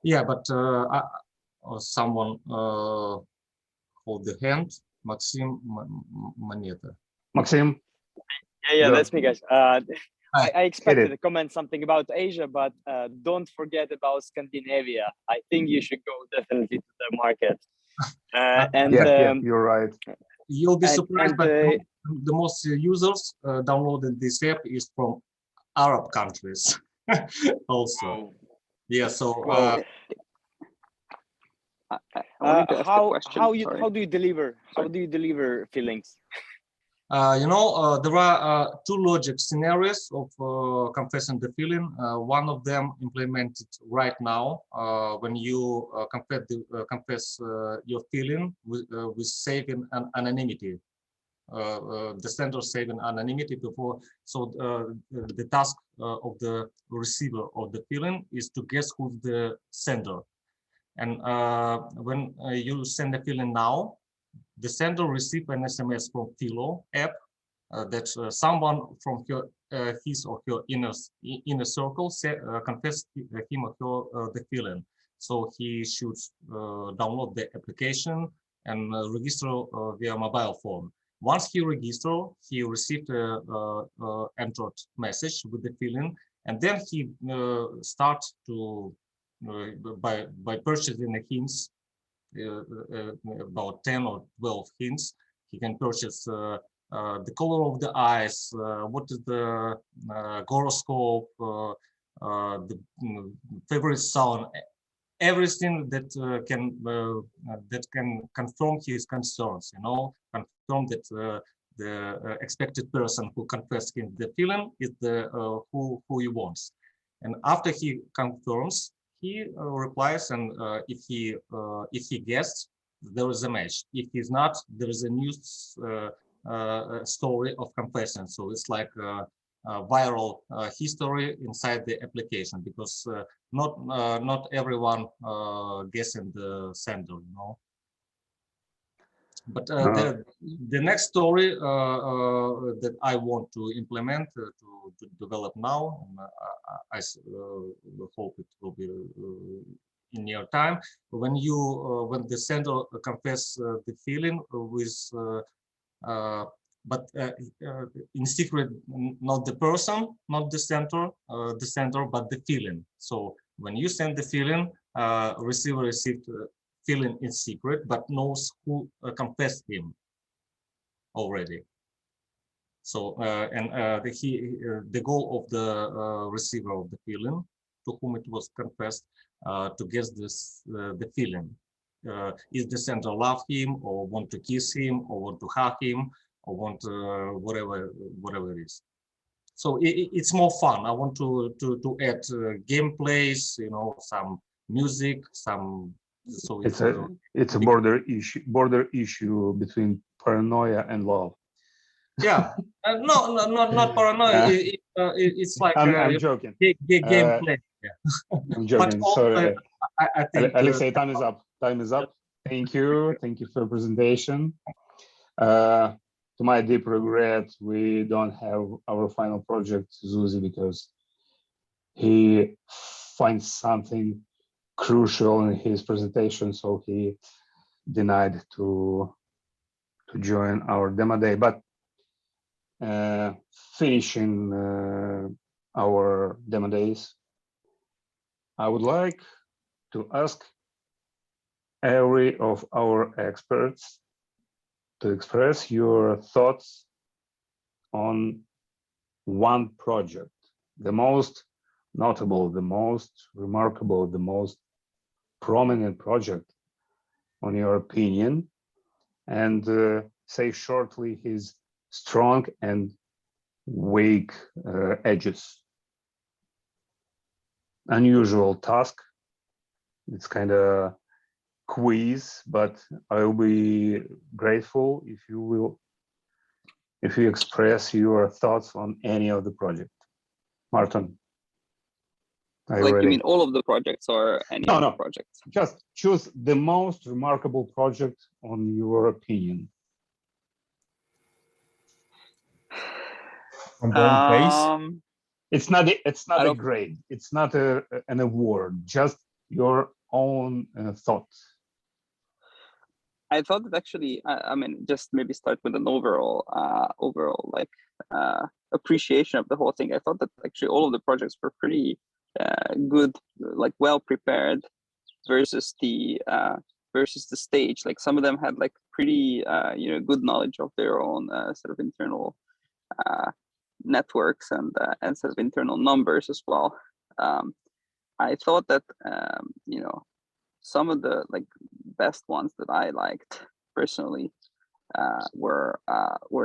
Yeah, but someone hold the hand, Maxim Moneta. Maxim? Yeah, Go. that's me, guys. I expected to comment something about Asia, but don't forget about Scandinavia. I think you should go definitely to the market. You're right. You'll be surprised, but the most users downloading this app is from Arab countries also. Yeah, so how do you deliver feelings? There are two logic scenarios of confessing the feeling. One of them implemented right now when you confess your feeling with saving an anonymity. The sender saving anonymity before. So the task of the receiver of the feeling is to guess who's the sender. And when you send a feeling now, the sender receives an SMS from Philo app that someone from his or her inner circle confess him or her the feeling. So he should download the application and register via mobile phone. Once he registers, he received a Android message with the feeling, and then he starts to by purchasing the hints. About 10 or 12 hints. He can purchase the color of the eyes, what is the horoscope, the favorite song, everything that can confirm his concerns. Confirm that the expected person who confessed him the feeling is the who he wants. And after he confirms, he replies, and if he guessed, there is a match. If he's not, there is a new story of confession. So it's like a viral history inside the application, because not everyone guessing the sender, But the next story that I want to implement to develop now, I hope it will be in near time. When the sender confess the feeling with, but in secret, not the person, not the sender, but the feeling. So when you send the feeling, receiver received feeling in secret, but knows who confessed him. already. So the goal of the receiver of the feeling, to whom it was confessed, to guess this the feeling. Is the sender love him, or want to kiss him, or want to hug him, or want whatever it is. So it's more fun. I want to add gameplays, you know, some music, some. So it's a border issue between paranoia and love. Yeah, no, not paranoia. It's like I'm joking. Gameplay. Yeah. I'm joking. Sorry, I think Alexei, time is up. Time is up. Thank you. Thank you for the presentation. To my deep regret, we don't have our final project, Zuzi, because he finds something crucial in his presentation, so he denied to join our demo day. But finishing our demo days, I would like to ask every of our experts to express your thoughts on one project, the most notable, the most remarkable, the most prominent project, on your opinion, and say shortly his strong and weak edges. Unusual task. It's kind of quiz, but I will be grateful if you express your thoughts on any of the project. Martin, are you Like ready? you mean all of the projects or any of the projects? Just choose the most remarkable project on your opinion. It's not a grade. It's not an award. Just your own thoughts. I thought that actually, I mean, just maybe start with an overall like appreciation of the whole thing. I thought that actually all of the projects were pretty good, like well prepared versus the stage. Like some of them had like pretty good knowledge of their own sort of internal networks and sort of internal numbers as well. I thought that some of the like best ones that I liked personally were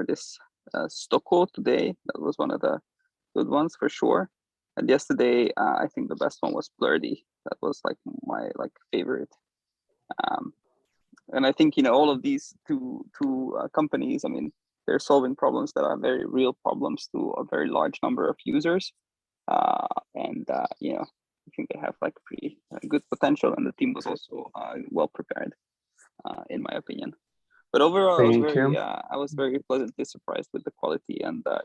this Stocko today. That was one of the good ones for sure. And yesterday, I think the best one was Blurdy. That was like my favorite. And I think all of these two companies, I mean, they're solving problems that are very real problems to a very large number of users. I think they have like pretty good potential, and the team was also well prepared, in my opinion. But overall, I was very pleasantly surprised with the quality and the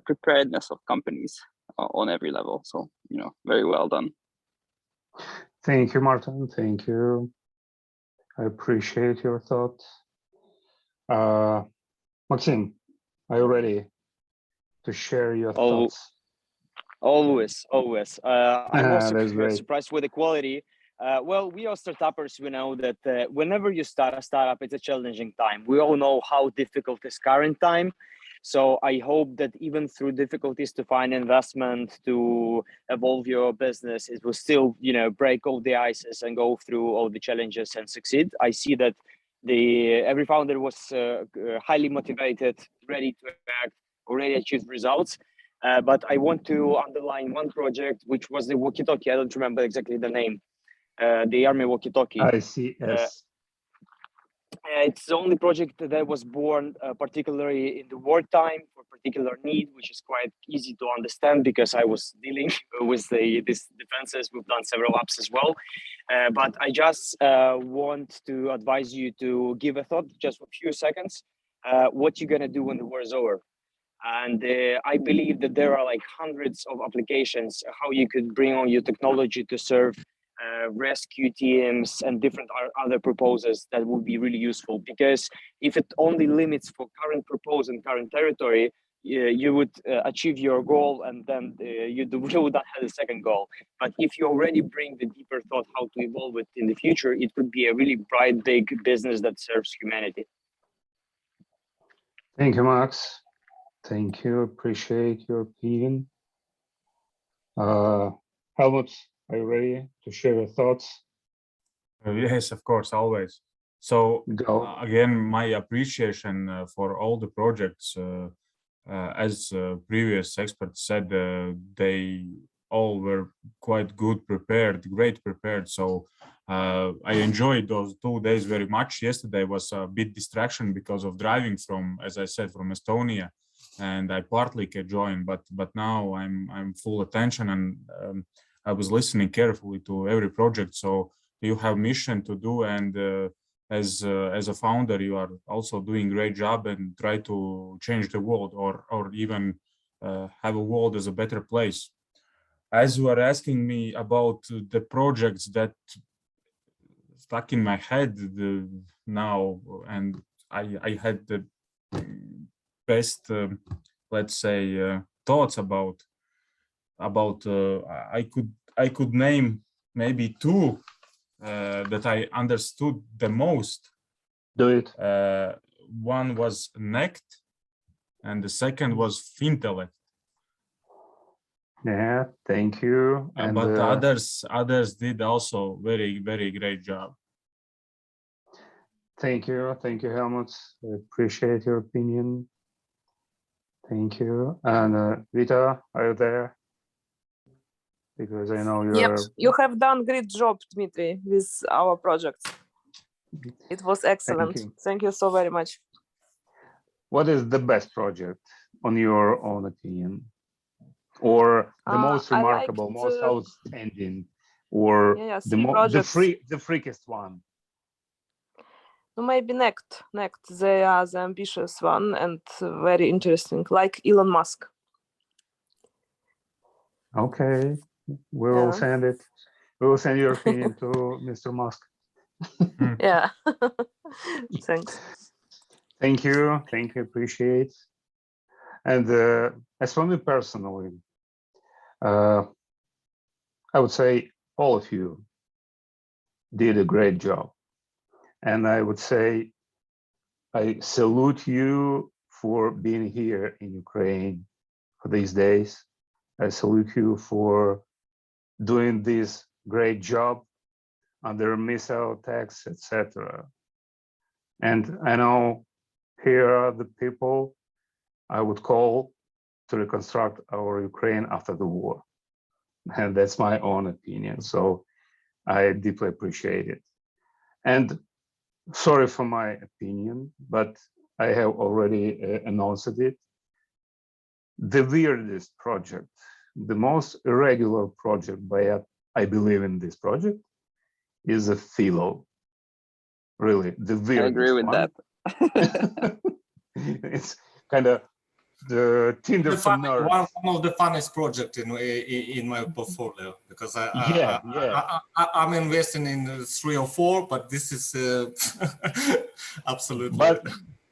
preparedness of companies on every level. So very well done. Thank you, Martin. Thank you. I appreciate your thoughts. Maxim, are you ready to share your thoughts? Always. I'm also surprised with the quality. Well, we are startuppers. We know that whenever you start a startup, it's a challenging time. We all know how difficult this current time. So I hope that even through difficulties to find investment to evolve your business, it will still, break all the ices and go through all the challenges and succeed. I see that every founder was highly motivated, ready to act, already achieved results. But I want to underline one project, which was the walkie-talkie. I don't remember exactly the name. The Army walkie-talkie. I see. Yes. It's the only project that was born particularly in the wartime for particular need, which is quite easy to understand because I was dealing with these defenses. We've done several apps as well. But I just want to advise you to give a thought, just for a few seconds, what you're going to do when the war is over. And I believe that there are like hundreds of applications, how you could bring on your technology to serve rescue teams and different other proposals that would be really useful. Because if it only limits for current purpose and current territory, you would achieve your goal, and then you would not have a second goal. But if you already bring the deeper thought how to evolve it in the future, it could be a really bright, big business that serves humanity. Thank you, Max. Thank you. Appreciate your opinion. Helmut, are you ready to share your thoughts? Yes, of course, always. So Go. again, my appreciation for all the projects, as previous experts said, they all were quite good prepared, great prepared. So I enjoyed those 2 days very much. Yesterday was a bit distraction because of driving from, as I said, from Estonia, and I partly could join, but now I'm full attention, and I was listening carefully to every project. So you have mission to do, and as a founder, you are also doing great job and try to change the world, or even have a world as a better place. As you are asking me about the projects that stuck in my head now, and I had the best, let's say, thoughts about I could name maybe 2 that I understood the most. Do it. One was NECT, and the second was Fintellect. Yeah, thank you. And but others did also very, very great job. Thank you, Helmut. I appreciate your opinion. Thank you. And Vita, are you there? Because I know you are. You have done great job, Dmitry, with our project. It was excellent. Thank you so very much. What is the best project, on your own opinion? Or the most remarkable, most outstanding, or the freakiest one? Maybe NECT. They are the ambitious one and very interesting, like Elon Musk. Okay, we will send it. We will send your opinion to Mr. Musk. Yeah. Thanks. Thank you. Appreciate. And as for me personally, I would say all of you did a great job. And I would say I salute you for being here in Ukraine for these days. I salute you for doing this great job under missile attacks, etc. And I know here are the people I would call to reconstruct our Ukraine after the war. And that's my own opinion. So I deeply appreciate it. And sorry for my opinion, but I have already announced it. The weirdest project, the most irregular project, but I believe in this project, is a philo. Really, the weirdest I agree with one. that. It's kind of the Tinder for nerds. One of the funniest projects in my portfolio, because I'm investing in 3 or 4, but this is absolutely.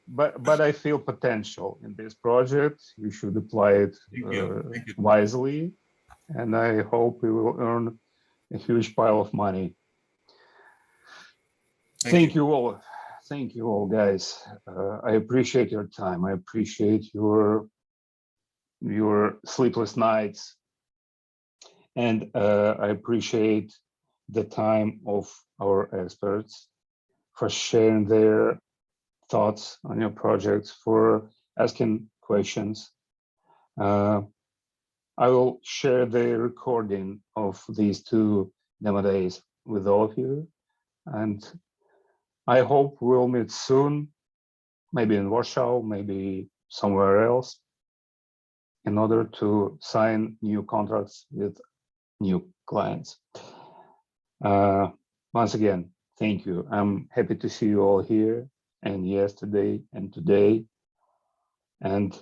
But I feel potential in this project. You should apply it wisely, and I hope we will earn a huge pile of money. Thank you all. Thank you all, guys. I appreciate your time. I appreciate your sleepless nights, and I appreciate the time of our experts for sharing their thoughts on your projects, for asking questions. I will share the recording of these 2 demo days with all of you, and I hope we'll meet soon, maybe in Warsaw, maybe somewhere else, in order to sign new contracts with new clients. Once again, thank you. I'm happy to see you all here, and yesterday and today. And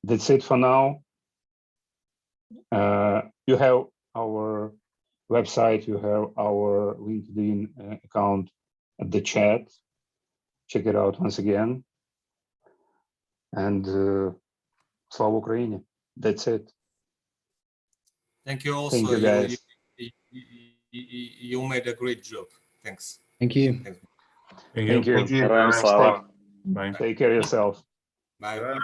that's it for now. You have our website, you have our LinkedIn account at the chat. Check it out once again. And Slava Ukraini. That's it. Thank you also. Thank you, guys. You made a great job. Thanks. Thank you. Thank you. Thank you. Take care of yourself. Bye.